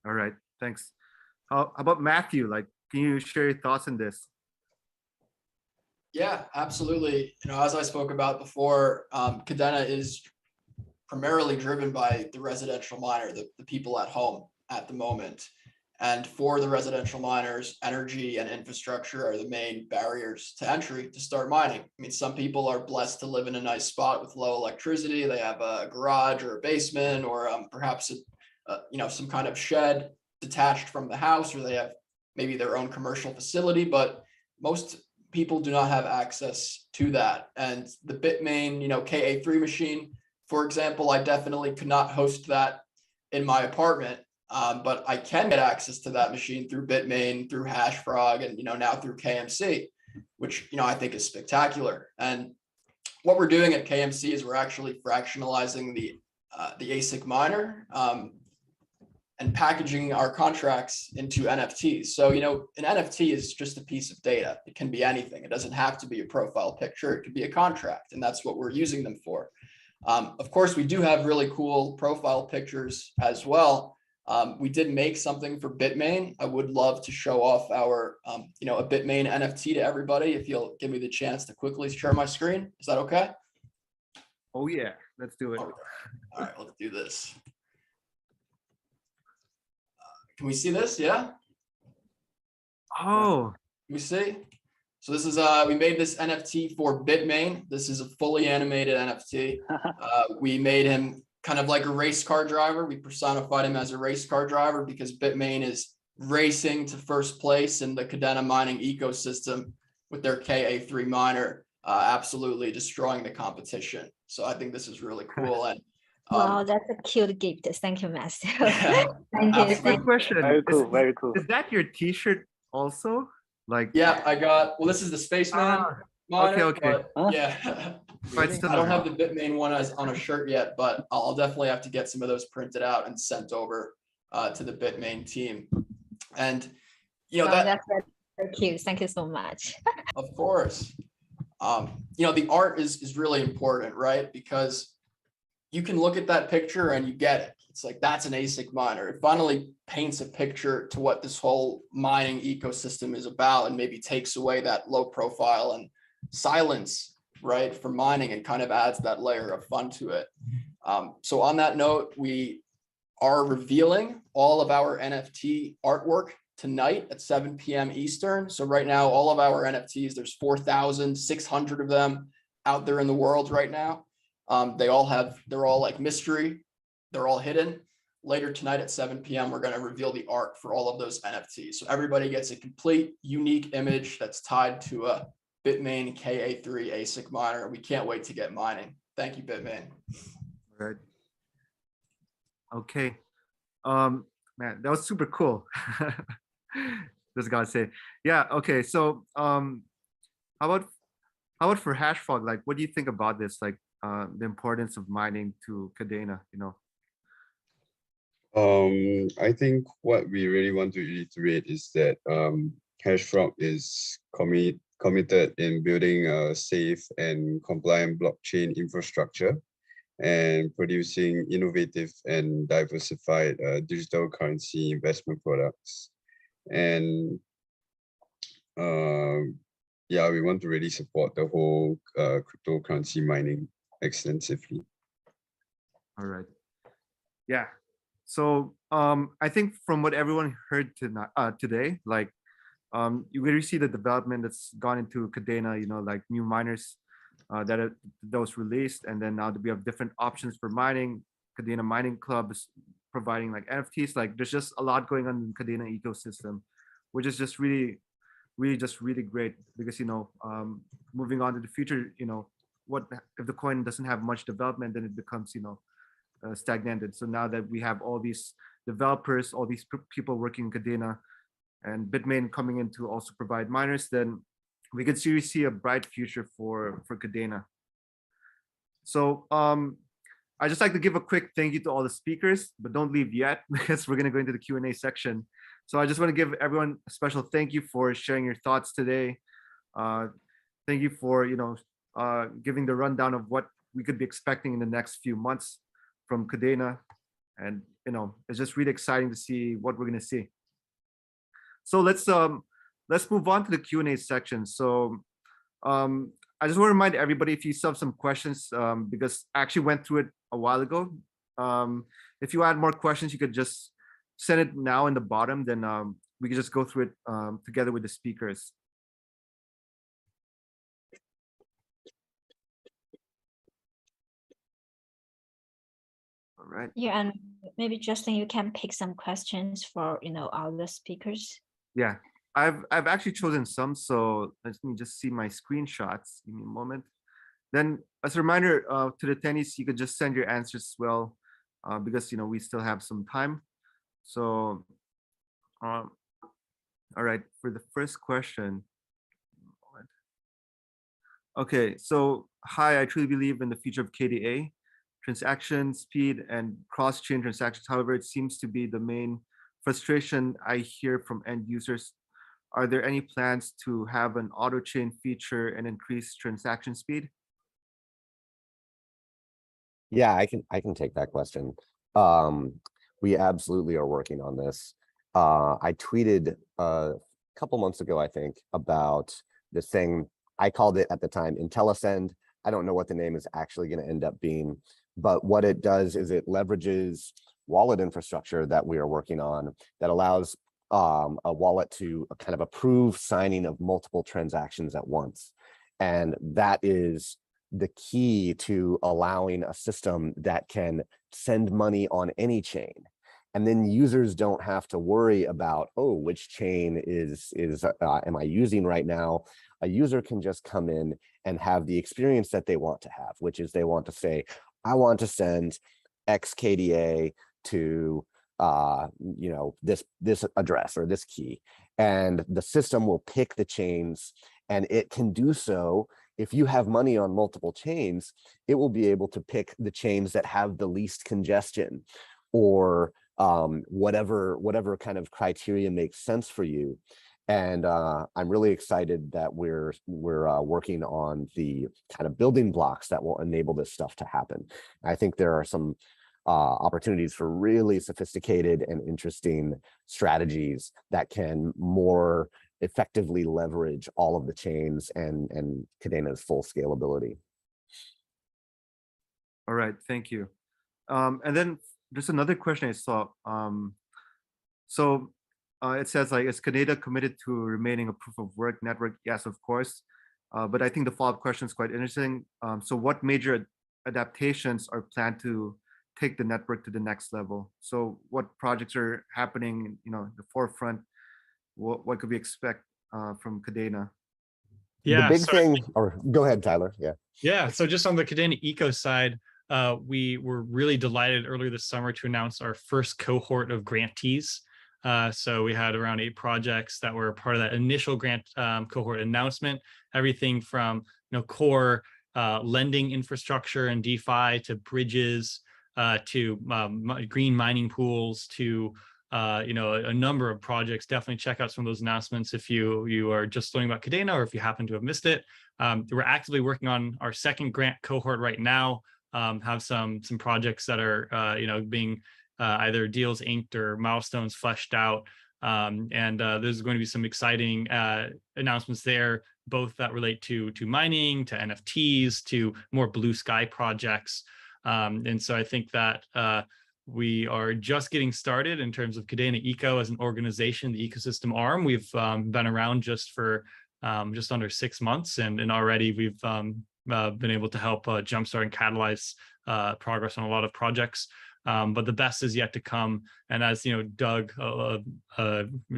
All right, thanks. How about Matthew? Like, can you share your thoughts on this? Yeah, absolutely. As I spoke about before, Kadena is primarily driven by the residential miner, the people at home at the moment. And for the residential miners, energy and infrastructure are the main barriers to entry to start mining. I mean, some people are blessed to live in a nice spot with low electricity. They have a garage or a basement, or perhaps some kind of shed detached from the house, or they have maybe their own commercial facility. But most people do not have access to that. And the Bitmain, KA3 machine, for example, I definitely could not host that in my apartment. But I can get access to that machine through Bitmain, through Hashrate, and now through KMC, which I think is spectacular. And what we're doing at KMC is we're actually fractionalizing the ASIC miner and packaging our contracts into NFTs. So an NFT is just a piece of data. It can be anything. It doesn't have to be a profile picture. It could be a contract, and that's what we're using them for. Of course, we do have really cool profile pictures as well. We did make something for Bitmain. I would love to show off our, a Bitmain NFT to everybody. If you'll give me the chance to quickly share my screen, is that okay? Oh yeah, let's do it. All right, let's do this. Can we see this? Yeah. Oh, Can we see? So this is we made this NFT for Bitmain. This is a fully animated NFT. We made him kind of like a race car driver. We personified him as a race car driver because Bitmain is racing to first place in the Kadena mining ecosystem with their KA3 miner, absolutely destroying the competition. So I think this is really cool. And wow, that's a cute gift. Thank you, Master. Yeah, Thank you. quick question. Very cool, very cool. Is that your T-shirt also? Like, yeah, I got, well, this is the Spaceman miner. okay. But yeah. Right, I don't have the Bitmain one on a shirt yet, but I'll definitely have to get some of those printed out and sent over to the Bitmain team. And Wow, that's very cute. Thank you so much. Of course, the art is really important, right? Because you can look at that picture and you get it. It's like, that's an ASIC miner. It finally paints a picture to what this whole mining ecosystem is about, and maybe takes away that low profile and silence, right, for mining, and kind of adds that layer of fun to it. So on that note, we are revealing all of our NFT artwork tonight at 7 p.m. Eastern. So right now, all of our NFTs, there's 4,600 of them out there in the world right now. They're all like mystery. They're all hidden. Later tonight at 7 p.m., we're going to reveal the art for all of those NFTs. So everybody gets a complete, unique image that's tied to a Bitmain KA3 ASIC miner. We can't wait to get mining. Thank you, Bitmain. All right. Okay. Man, that was super cool. Just gotta say. Yeah, okay. So how about for Hashrate? Like, what do you think about this? Like, the importance of mining to Kadena, I think what we really want to reiterate is that Hashrate is committed in building a safe and compliant blockchain infrastructure and producing innovative and diversified digital currency investment products. And yeah, we want to really support the whole cryptocurrency mining extensively. All right. Yeah. So I think from what everyone heard today, like you really see the development that's gone into Kadena, like new miners that was released, and then now we have different options for mining. Kadena Mining Club is providing like NFTs. Like, there's just a lot going on in the Kadena ecosystem, which is just really great, because moving on to the future, what if the coin doesn't have much development, then it becomes stagnated. So now that we have all these developers, all these people working in Kadena, and Bitmain coming in to also provide miners, then we could seriously see a bright future for Kadena. So I just like to give a quick thank you to all the speakers, but don't leave yet, because we're going to go into the Q&A section. So I just want to give everyone a special thank you for sharing your thoughts today. Thank you for giving the rundown of what we could be expecting in the next few months from Kadena, and it's just really exciting to see what we're going to see. So let's move on to the Q&A section. So I just want to remind everybody, if you still have some questions, because I actually went through it a while ago. If you add more questions, you could just send it now in the bottom, then we can just go through it together with the speakers. All right. Yeah, and maybe Justin, you can pick some questions for all the speakers. Yeah, I've actually chosen some, so let me just see my screenshots. Give me a moment. Then, as a reminder to the attendees, you could just send your answers as well, because we still have some time. So, all right, for the first question. Okay, so hi, I truly believe in the future of KDA, transaction speed and cross-chain transactions. However, it seems to be the main frustration I hear from end users. Are there any plans to have an auto chain feature and increase transaction speed? Yeah, I can take that question. We absolutely are working on this. I tweeted a couple months ago, I think, about this thing. I called it at the time IntelliSend. I don't know what the name is actually going to end up being, but what it does is it leverages wallet infrastructure that we are working on that allows a wallet to kind of approve signing of multiple transactions at once. And that is the key to allowing a system that can send money on any chain. And then users don't have to worry about, oh, which chain am I using right now? A user can just come in and have the experience that they want to have, which is they want to say, I want to send X KDA to this address or this key. And the system will pick the chains, and it can do so. If you have money on multiple chains, it will be able to pick the chains that have the least congestion, or whatever kind of criteria makes sense for you. And I'm really excited that we're working on the kind of building blocks that will enable this stuff to happen. I think there are some opportunities for really sophisticated and interesting strategies that can more effectively leverage all of the chains and Kadena's full scalability. All right, thank you. And then there's another question I saw. It says, like, is Kadena committed to remaining a proof of work network? Yes, of course. But I think the follow-up question is quite interesting. So what major adaptations are planned to take the network to the next level? So what projects are happening, the forefront? What could we expect from Kadena? Yeah, the big thing, or go ahead, Tyler. Yeah, so just on the Kadena Eco side, we were really delighted earlier this summer to announce our first cohort of grantees. So we had around 8 projects that were part of that initial grant cohort announcement. Everything from core lending infrastructure and DeFi to bridges to green mining pools to a number of projects. Definitely check out some of those announcements if you are just learning about Kadena or if you happen to have missed it. We're actively working on our second grant cohort right now. Have some projects that are being either deals inked or milestones fleshed out. There's going to be some exciting announcements there, both that relate to mining, to NFTs, to more blue sky projects. And so I think that we are just getting started in terms of Kadena Eco as an organization, the ecosystem arm. We've been around just for just under 6 months, and already we've been able to help jumpstart and catalyze progress on a lot of projects. But the best is yet to come. And as Doug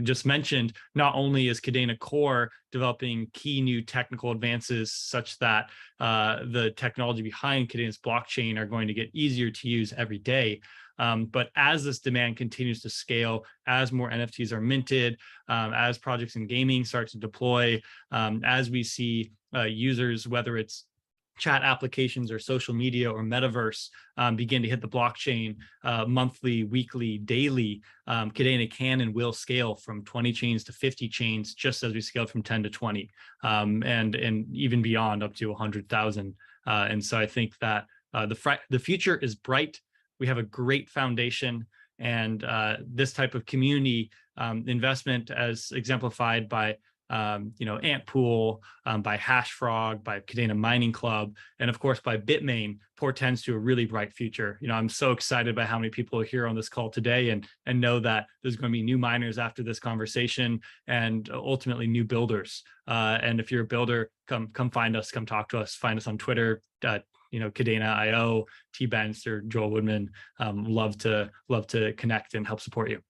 just mentioned, not only is Kadena Core developing key new technical advances such that the technology behind Kadena's blockchain are going to get easier to use every day, but as this demand continues to scale, as more NFTs are minted, as projects in gaming start to deploy, as we see users, whether it's chat applications or social media or metaverse, begin to hit the blockchain monthly, weekly, daily, Kadena can and will scale from 20 chains to 50 chains, just as we scaled from 10 to 20, and even beyond up to 100,000. And so I think that the future is bright. We have a great foundation, and this type of community investment, as exemplified by Antpool, by Hashrate, by Kadena Mining Club, and of course by Bitmain, portends to a really bright future. I'm so excited by how many people are here on this call today, and know that there's going to be new miners after this conversation, and ultimately new builders. And if you're a builder, come find us, come talk to us, find us on Twitter. Kadena.io, T. Bannister, Joel Woodman. Love to connect and help support you.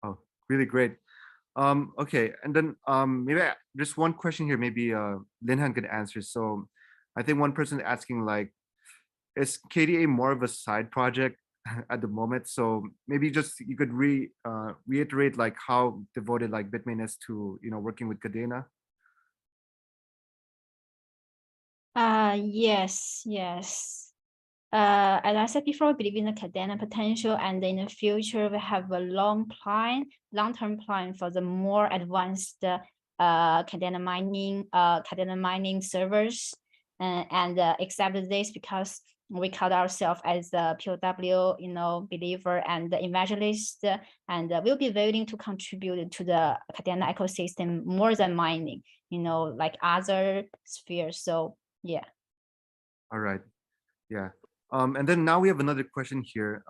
Oh, really great. Okay, and then maybe just one question here, maybe Linhan could answer. So I think one person asking, like, is KDA more of a side project at the moment? So maybe just you could reiterate like how devoted like Bitmain is to working with Kadena. Yes. As I said before, we believe in the Kadena potential, and in the future we have a long-term plan for the more advanced Kadena mining servers, and accept this because we call ourselves as the POW, believer and evangelist, and we'll be willing to contribute to the Kadena ecosystem more than mining, like other spheres. So yeah. All right. Yeah. And then now we have another question here.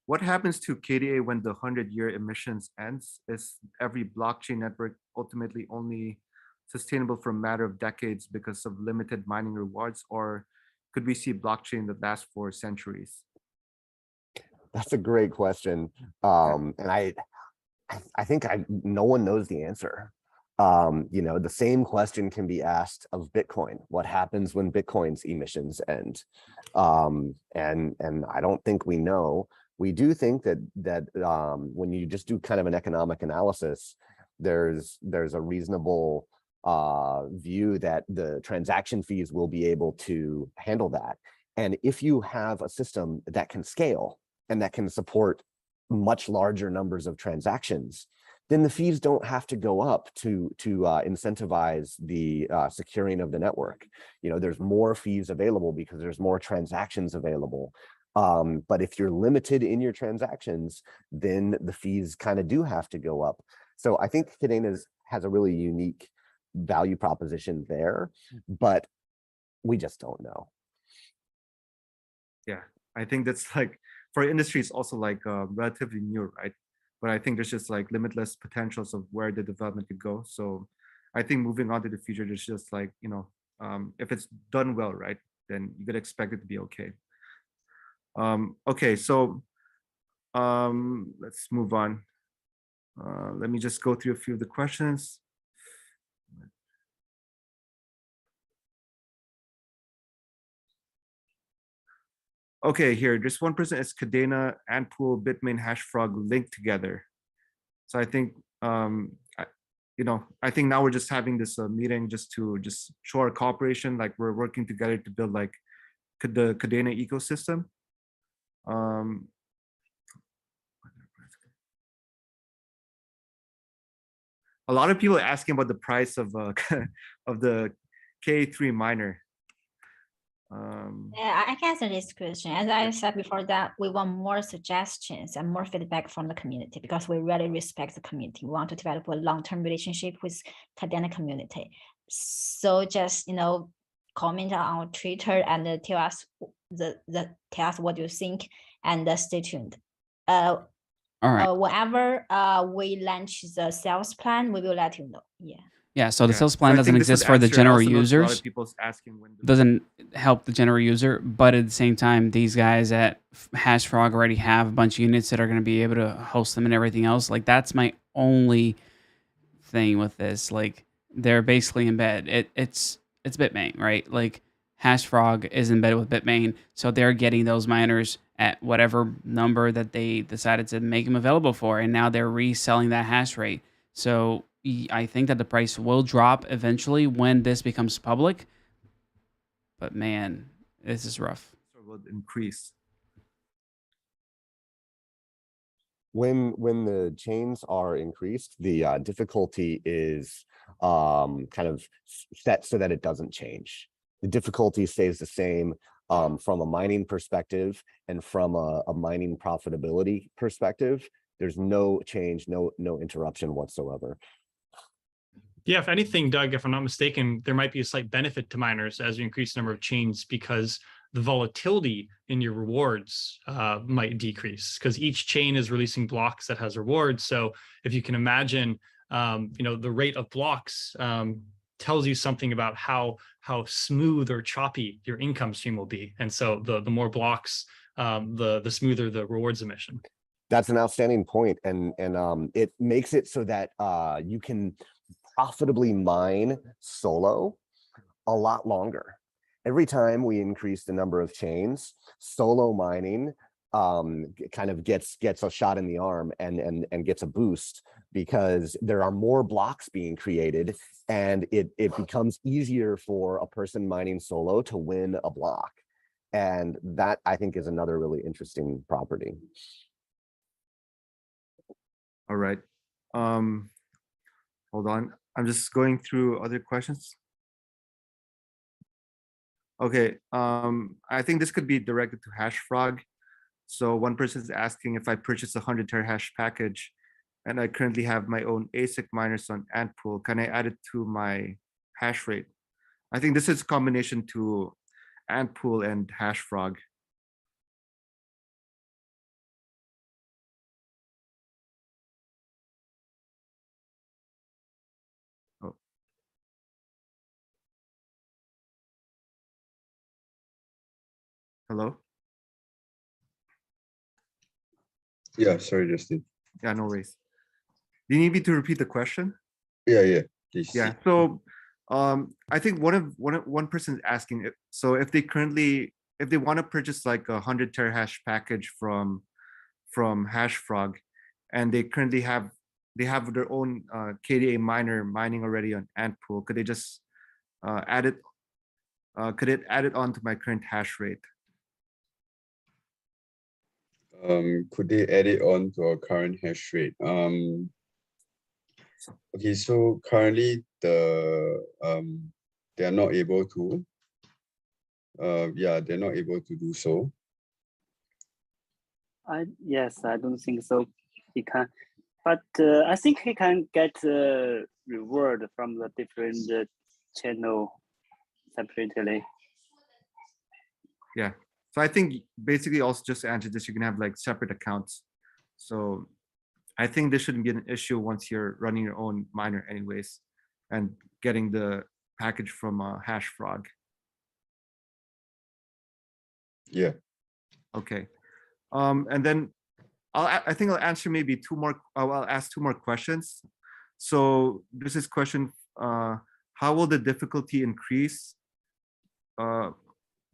What happens to KDA when the 100-year emissions ends? Is every blockchain network ultimately only sustainable for a matter of decades because of limited mining rewards, or could we see blockchain that lasts for centuries? That's a great question. And I think no one knows the answer. The same question can be asked of Bitcoin. What happens when Bitcoin's emissions end? And I don't think we know. We do think that when you just do kind of an economic analysis, there's a reasonable view that the transaction fees will be able to handle that. And if you have a system that can scale and that can support much larger numbers of transactions, then the fees don't have to go up to incentivize the securing of the network. There's more fees available because there's more transactions available. But if you're limited in your transactions, then the fees kind of do have to go up. So I think Kadena has a really unique value proposition there, but we just don't know. Yeah, I think that's like, for industry, it's also like relatively new, right? But I think there's just like limitless potentials of where the development could go. So I think moving on to the future, there's just like, if it's done well, right, then you could expect it to be okay. Okay, so let's move on. Let me just go through a few of the questions. Okay, here, just one person is Kadena, Antpool, Bitmain, Hashrate linked together. So I think, I think now we're just having this meeting just to show our cooperation, like we're working together to build like the Kadena ecosystem. A lot of people are asking about the price of of the KA3 miner. Yeah, I can answer this question. As I said before, that we want more suggestions and more feedback from the community because we really respect the community. We want to develop a long-term relationship with Kadena community. So just comment on our Twitter and tell us tell us what you think, and stay tuned. All right. Whenever we launch the sales plan, we will let you know. Yeah. Yeah, so the Yeah. sales plan I doesn't think this would exist for the answer- general also knows a lot of users. people's asking when the- Doesn't help the general user, but at the same time, these guys at Hashrate already have a bunch of units that are going to be able to host them and everything else. Like, that's my only thing with this. Like, they're basically in bed. It's Bitmain, right? Like, Hashrate is in bed with Bitmain, so they're getting those miners at whatever number that they decided to make them available for, and now they're reselling that hash rate. So I think that the price will drop eventually when this becomes public. But man, this is rough. will increase. When the chains are increased, the difficulty is kind of set so that it doesn't change. The difficulty stays the same from a mining perspective and from a mining profitability perspective. There's no change, no interruption whatsoever. Yeah, if anything, Doug, if I'm not mistaken, there might be a slight benefit to miners as you increase the number of chains, because the volatility in your rewards might decrease, because each chain is releasing blocks that has rewards. So if you can imagine, the rate of blocks tells you something about how smooth or choppy your income stream will be. And so the more blocks, the smoother the rewards emission. That's an outstanding point, and it makes it so that you can profitably mine solo a lot longer. Every time we increase the number of chains, solo mining kind of gets a shot in the arm and gets a boost, because there are more blocks being created, and it becomes easier for a person mining solo to win a block. And that, I think, is another really interesting property. All right. Hold on. I'm just going through other questions. Okay. I think this could be directed to Hashfrog. So one person is asking, if I purchase a 100 terahash package and I currently have my own ASIC miners on Antpool, can I add it to my hash rate? I think this is a combination to Antpool and Hashfrog. Oh. Hello? Yeah, sorry, Justin. Yeah, no worries. Do you need me to repeat the question? Yeah, please. Yeah. So I think one person is asking, so if they want to purchase like a 100 terahash package from Hashfrog, and they currently have their own KDA miner mining already on Antpool, could they just add it? Could it add it on to my current hash rate? Could they add it on to our current hash rate? Okay, so currently they are not able to. Yeah, they're not able to do so. Yes, I don't think so. He can, but I think he can get reward from the different channel separately. Yeah. So I think basically also just to answer this, you can have like separate accounts. So I think this shouldn't be an issue once you're running your own miner anyways and getting the package from Hashfrog. Yeah. Okay. And then I think I'll answer maybe I'll ask two more questions. So this is question, how will the difficulty increase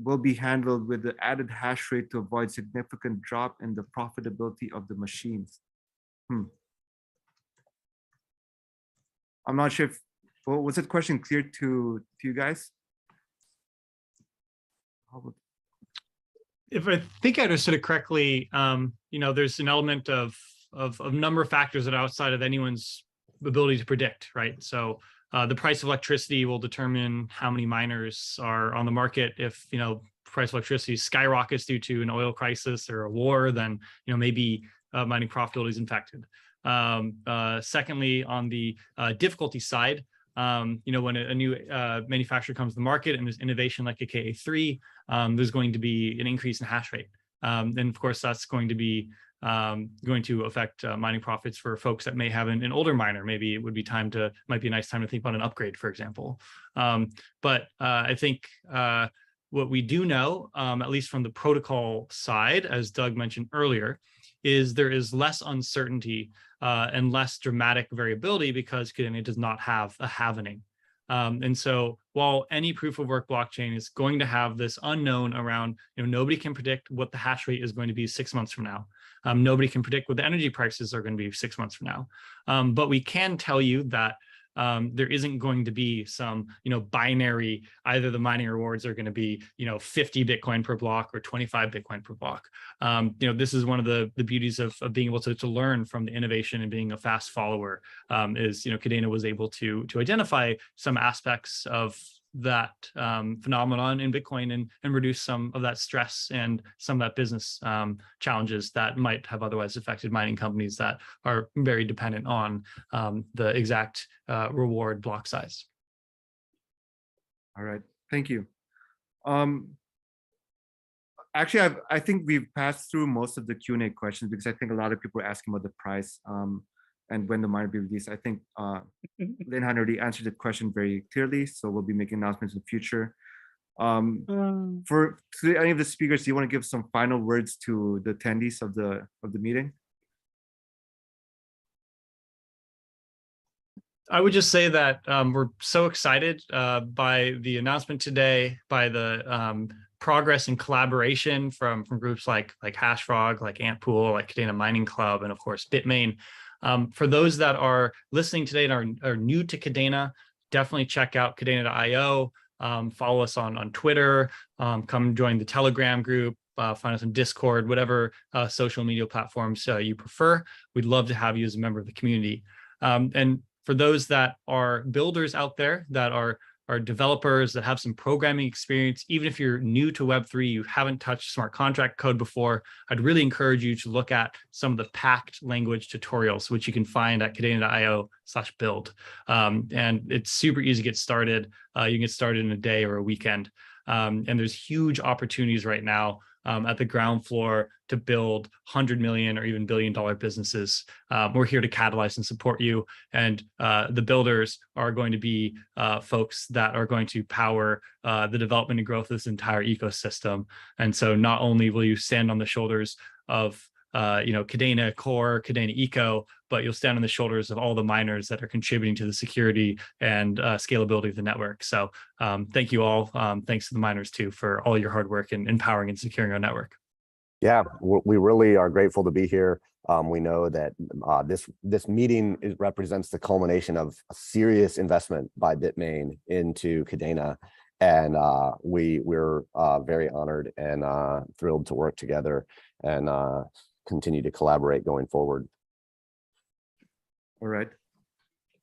will be handled with the added hash rate to avoid significant drop in the profitability of the machines? I'm not sure if, well, was that question clear to you guys? If I think I understood it correctly, there's an element of number of factors that are outside of anyone's ability to predict, right? So the price of electricity will determine how many miners are on the market. If price of electricity skyrockets due to an oil crisis or a war, then maybe mining profitability is impacted. Secondly, on the difficulty side, when a new manufacturer comes to the market and there's innovation like a KA3, there's going to be an increase in hash rate. And of course, that's going to be going to affect mining profits for folks that may have an older miner. Maybe it would be might be a nice time to think about an upgrade, for example. But I think what we do know, at least from the protocol side, as Doug mentioned earlier, is there is less uncertainty and less dramatic variability because Kadena does not have a halvening. And so while any proof of work blockchain is going to have this unknown around, nobody can predict what the hash rate is going to be 6 months from now. Nobody can predict what the energy prices are going to be 6 months from now. But we can tell you that there isn't going to be some, binary, either the mining rewards are going to be, 50 Bitcoin per block or 25 Bitcoin per block. This is one of the beauties of being able to learn from the innovation and being a fast follower, is, Kadena was able to identify some aspects of that phenomenon in Bitcoin and reduce some of that stress and some of that business challenges that might have otherwise affected mining companies that are very dependent on the exact reward block size. All right, thank you. Actually, I think we've passed through most of the Q&A questions because I think a lot of people are asking about the price and when the miner will be released. I think Lin Han already answered the question very clearly, so we'll be making announcements in the future. To any of the speakers, do you want to give some final words to the attendees of the meeting? I would just say that we're so excited by the announcement today, by the progress and collaboration from groups like Hashrate, like Antpool, like Kadena Mining Club, and of course Bitmain. For those that are listening today and are new to Kadena, definitely check out Kadena.io. Follow us on Twitter. Come join the Telegram group. Find us on Discord, whatever social media platforms you prefer. We'd love to have you as a member of the community. And for those that are builders out there that are developers that have some programming experience, even if you're new to Web3, you haven't touched smart contract code before, I'd really encourage you to look at some of the packed language tutorials, which you can find at kadena.io/build. And it's super easy to get started. You can get started in a day or a weekend. And there's huge opportunities right now at the ground floor to build $100 million or even $1 billion businesses. We're here to catalyze and support you. And the builders are going to be folks that are going to power the development and growth of this entire ecosystem. And so not only will you stand on the shoulders of Kadena Core, Kadena Eco, but you'll stand on the shoulders of all the miners that are contributing to the security and scalability of the network. So thank you all. Thanks to the miners too for all your hard work in empowering and securing our network. Yeah, we really are grateful to be here. We know that this meeting represents the culmination of a serious investment by Bitmain into Kadena, and we're very honored and thrilled to work together and continue to collaborate going forward. All right.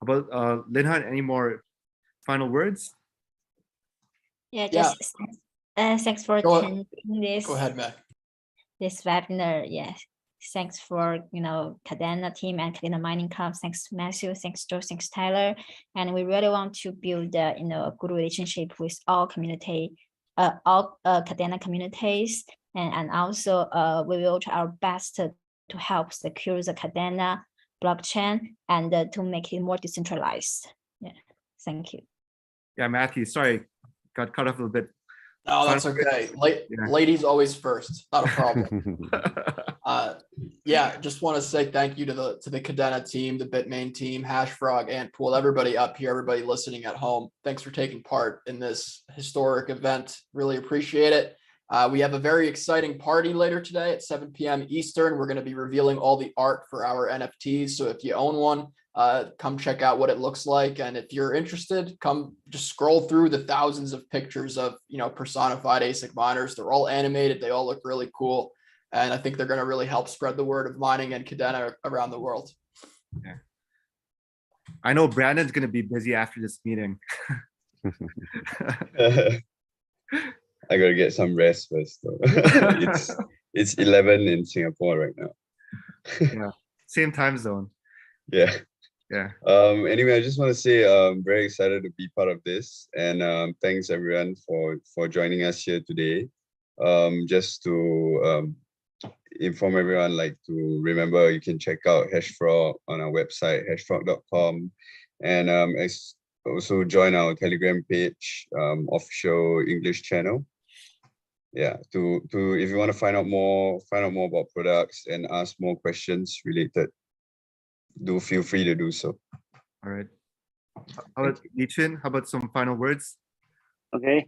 How about Lin Han, any more final words? Yeah, just thanks for attending this. Go ahead, Mac. This webinar. Yes, thanks for Kadena team and Kadena Mining Club. Thanks Matthew, thanks Joe, thanks Tyler, and we really want to build a good relationship with all community, all Kadena communities, and also we will try our best to help secure the Kadena blockchain and to make it more decentralized. Yeah, thank you. Yeah, Matthew, sorry, got cut off a little bit. No, that's okay. Ladies always first, not a problem. Yeah, just want to say thank you to the Kadena team, the Bitmain team, Hashrate, Antpool, everybody up here, everybody listening at home. Thanks for taking part in this historic event. Really appreciate it. We have a very exciting party later today at 7 p.m. Eastern. We're going to be revealing all the art for our NFTs. So if you own one, come check out what it looks like. And if you're interested, come just scroll through the thousands of pictures of, personified ASIC miners. They're all animated. They all look really cool. And I think they're going to really help spread the word of mining and Kadena around the world. Yeah. I know Brandon's going to be busy after this meeting. I gotta get some rest first though. it's 11 in Singapore right now. Yeah, same time zone. Yeah. Anyway, I just want to say I'm very excited to be part of this, and thanks everyone for joining us here today. Just to inform everyone, to remember, you can check out Hashrate on our website, hashrate.com, and also join our Telegram page, official English channel. Yeah, to if you want to find out more about products and ask more questions related, do feel free to do so. All right. How about Lichin? How about some final words? Okay.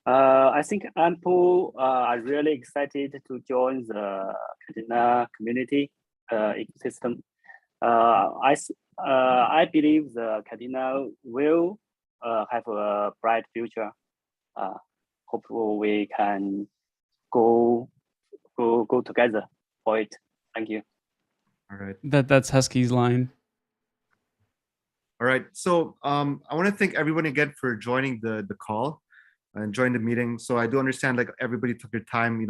I think Antpool are really excited to join the Kadena community ecosystem. I believe the Kadena will have a bright future. Hopefully we can go together for it. Thank you. All right. That's Husky's line. All right. So I want to thank everyone again for joining the call and join the meeting. So I do understand like everybody took their time.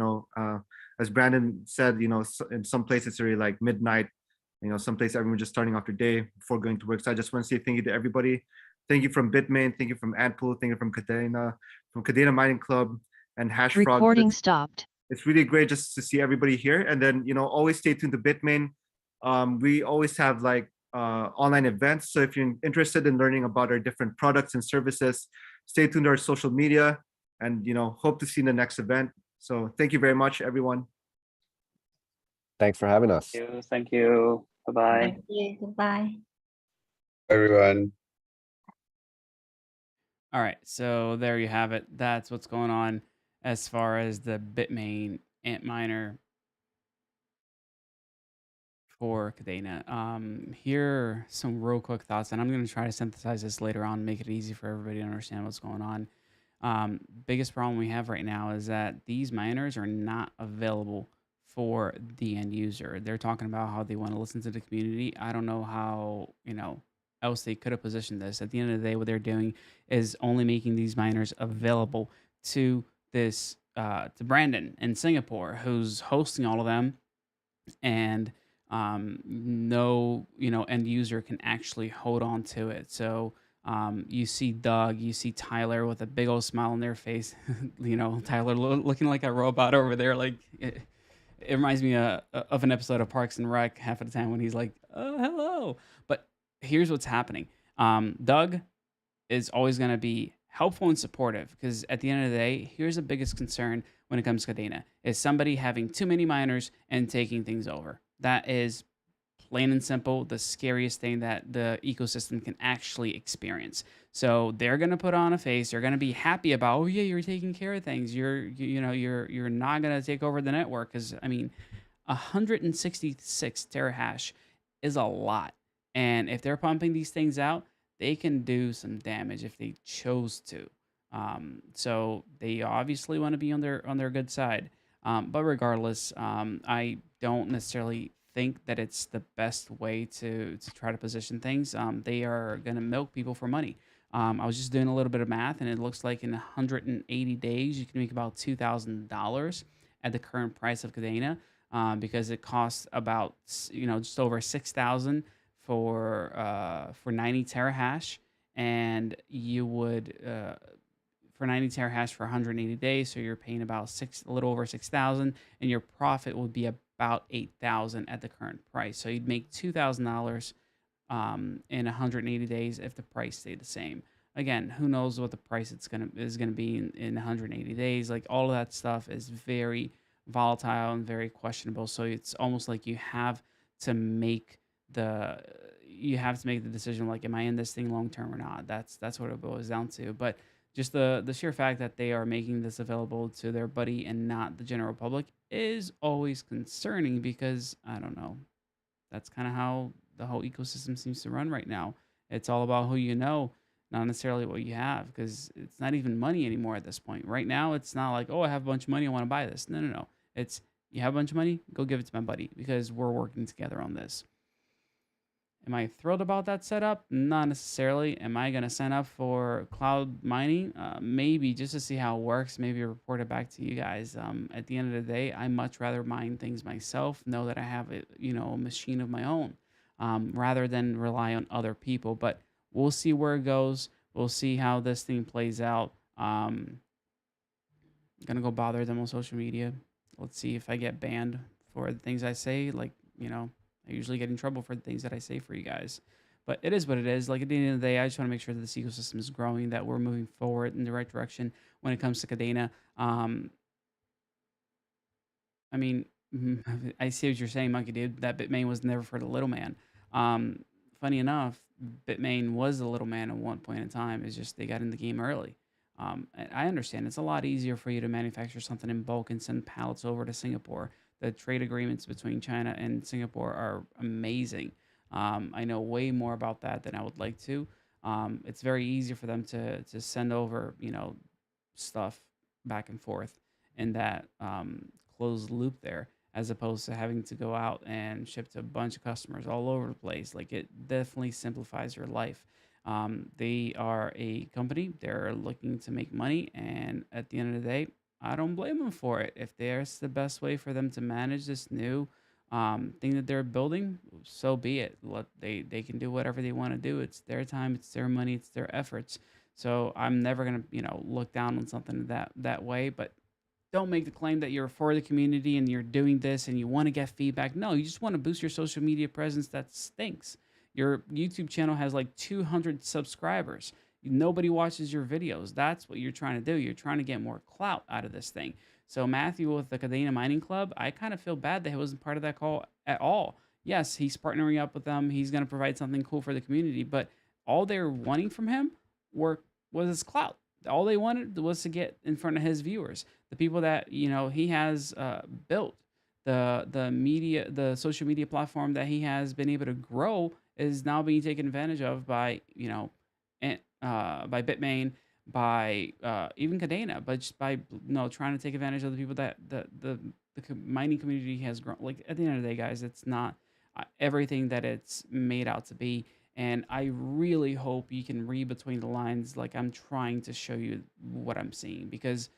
As Brandon said, in some places it's already like midnight. Some places everyone just starting off their day before going to work. So I just want to say thank you to everybody. Thank you from Bitmain. Thank you from Antpool. Thank you from Kadena Mining Club, and Hashfrog. Recording stopped. It's really great just to see everybody here. And then always stay tuned to Bitmain. We always have like online events. So if you're interested in learning about our different products and services, stay tuned to our social media, and hope to see you in the next event. So thank you very much, everyone. Thanks for having us. Thank you. Bye-bye. Thank you. Goodbye. Everyone. All right, so there you have it. That's what's going on as far as the Bitmain Antminer for Kadena. Here are some real quick thoughts, and I'm going to try to synthesize this later on, make it easy for everybody to understand what's going on. Biggest problem we have right now is that these miners are not available for the end user. They're talking about how they want to listen to the community. I don't know how, else they could have positioned this. At the end of the day, what they're doing is only making these miners available to this, to Brandon in Singapore, who's hosting all of them, and no end user can actually hold on to it. So you see Doug, you see Tyler with a big old smile on their face. Tyler looking like a robot over there. Like it reminds me of an episode of Parks and Rec half of the time when he's like, oh, hello. But here's what's happening. Doug is always going to be helpful and supportive, because at the end of the day, here's the biggest concern when it comes to Kadena is somebody having too many miners and taking things over. That is plain and simple the scariest thing that the ecosystem can actually experience. So they're going to put on a face. They're going to be happy about, oh yeah, you're taking care of things. You're not going to take over the network, because 166 terahash is a lot. And if they're pumping these things out, they can do some damage if they chose to. So they obviously want to be on their good side. But regardless, I don't necessarily think that it's the best way to try to position things. They are going to milk people for money. I was just doing a little bit of math, and it looks like in 180 days, you can make about $2,000 at the current price of Kadena, because it costs about just over 6,000 for 90 terahash, and you would for 90 terahash for 180 days, so you're paying about a little over 6,000, and your profit would be about 8,000 at the current price. So you'd make $2,000 in 180 days if the price stayed the same. Again, who knows what the price is gonna be in 180 days? Like, all of that stuff is very volatile and very questionable. So it's almost like you have to make the decision, like, am I in this thing long term or not? That's what it boils down to. But just the sheer fact that they are making this available to their buddy and not the general public is always concerning, because I don't know, that's kind of how the whole ecosystem seems to run right now. It's all about who you know, not necessarily what you have, because it's not even money anymore at this point. Right now, it's not like, oh, I have a bunch of money, I want to buy this. No, no, no. It's, you have a bunch of money, go give it to my buddy, because we're working together on this. Am I thrilled about that setup? Not necessarily. Am I going to sign up for cloud mining? Maybe, just to see how it works. Maybe report it back to you guys. At the end of the day, I much rather mine things myself, know that I have a machine of my own, rather than rely on other people. But we'll see where it goes. We'll see how this thing plays out. Gonna go bother them on social media. Let's see if I get banned for the things I say. Like, I usually get in trouble for the things that I say for you guys. But it is what it is. Like, at the end of the day, I just want to make sure that this ecosystem is growing, that we're moving forward in the right direction when it comes to Kadena. I see what you're saying, Monkey Dude, that Bitmain was never for the little man. Funny enough, Bitmain was the little man at one point in time. It's just they got in the game early. And I understand it's a lot easier for you to manufacture something in bulk and send pallets over to Singapore. The trade agreements between China and Singapore are amazing. I know way more about that than I would like to. It's very easy for them to send over, stuff back and forth in that closed loop there, as opposed to having to go out and ship to a bunch of customers all over the place. Like, it definitely simplifies your life. They are a company, they're looking to make money, and at the end of the day, I don't blame them for it. If there's the best way for them to manage this new thing that they're building, so be it. They can do whatever they want to do. It's their time, it's their money, it's their efforts. So I'm never gonna, look down on something that way. But don't make the claim that you're for the community and you're doing this and you want to get feedback. No, you just want to boost your social media presence. That stinks. Your YouTube channel has like 200 subscribers. Nobody watches your videos. That's what you're trying to do. You're trying to get more clout out of this thing. So Matthew with the Kadena Mining Club, I kind of feel bad that he wasn't part of that call at all. Yes, he's partnering up with them. He's going to provide something cool for the community, but all they're wanting from him was his clout. All they wanted was to get in front of his viewers, the people that he has built. The social media platform that he has been able to grow is now being taken advantage of by by Bitmain, by even Kadena, but just by trying to take advantage of the people that the mining community has grown. Like, at the end of the day, guys, it's not everything that it's made out to be. And I really hope you can read between the lines, like I'm trying to show you what I'm seeing. Because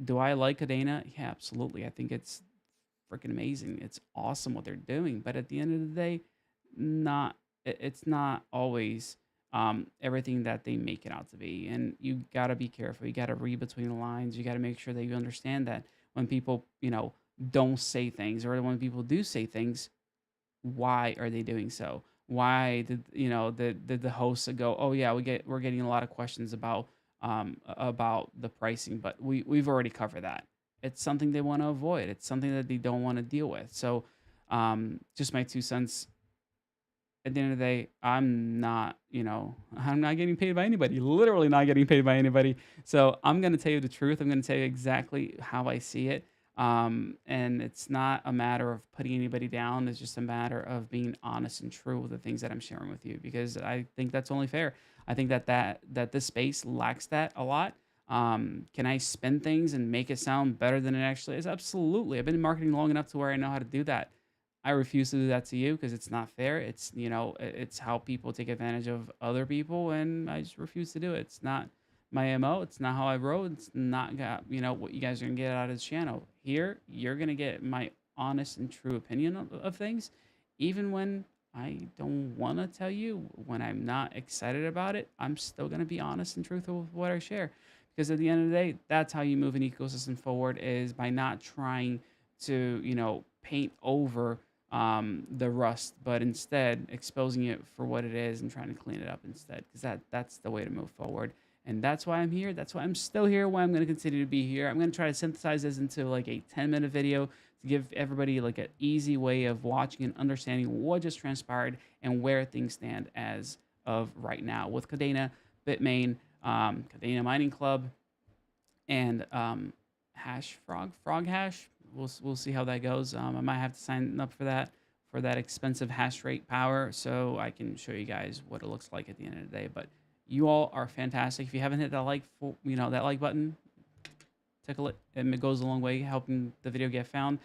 do I like Kadena? Yeah, absolutely. I think it's freaking amazing. It's awesome what they're doing. But at the end of the day, it's not always everything that they make it out to be. And you got to be careful. You got to read between the lines. You got to make sure that you understand that when people, don't say things, or when people do say things, why are they doing so? Why did the hosts go, oh yeah, we're getting a lot of questions about the pricing, but we've already covered that. It's something they want to avoid. It's something that they don't want to deal with. So just my 2 cents. At the end of the day, I'm not getting paid by anybody, literally not getting paid by anybody. So I'm going to tell you the truth. I'm going to tell you exactly how I see it. And it's not a matter of putting anybody down. It's just a matter of being honest and true with the things that I'm sharing with you, because I think that's only fair. I think that this space lacks that a lot. Can I spin things and make it sound better than it actually is? Absolutely. I've been in marketing long enough to where I know how to do that. I refuse to do that to you because it's not fair. It's it's how people take advantage of other people, and I just refuse to do it. It's not my MO. It's not how I roll. It's not what you guys are gonna get out of this channel. Here, you're gonna get my honest and true opinion of things, even when I don't want to tell you, when I'm not excited about it. I'm still gonna be honest and truthful with what I share, because at the end of the day, that's how you move an ecosystem forward, is by not trying to paint over the rust, but instead exposing it for what it is and trying to clean it up instead, because that's the way to move forward. And that's why I'm here. That's why I'm still here. Why I'm going to continue to be here. I'm going to try to synthesize this into like a 10-minute video to give everybody like an easy way of watching and understanding what just transpired and where things stand as of right now with Kadena, Bitmain, Kadena Mining Club, and Frog Hash. We'll see how that goes. I might have to sign up for that expensive hash rate power, so I can show you guys what it looks like at the end of the day. But you all are fantastic. If you haven't hit that that like button, tickle it, and it goes a long way helping the video get found.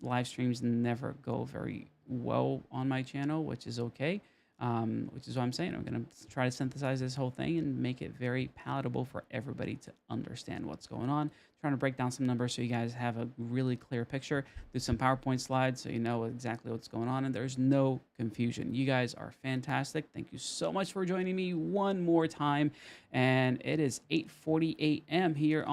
Live streams never go very well on my channel, which is okay. Which is what I'm saying. I'm going to try to synthesize this whole thing and make it very palatable for everybody to understand what's going on. Trying to break down some numbers so you guys have a really clear picture. Do some PowerPoint slides so you know exactly what's going on and there's no confusion. You guys are fantastic. Thank you so much for joining me one more time. And it is 8:40 a.m. here on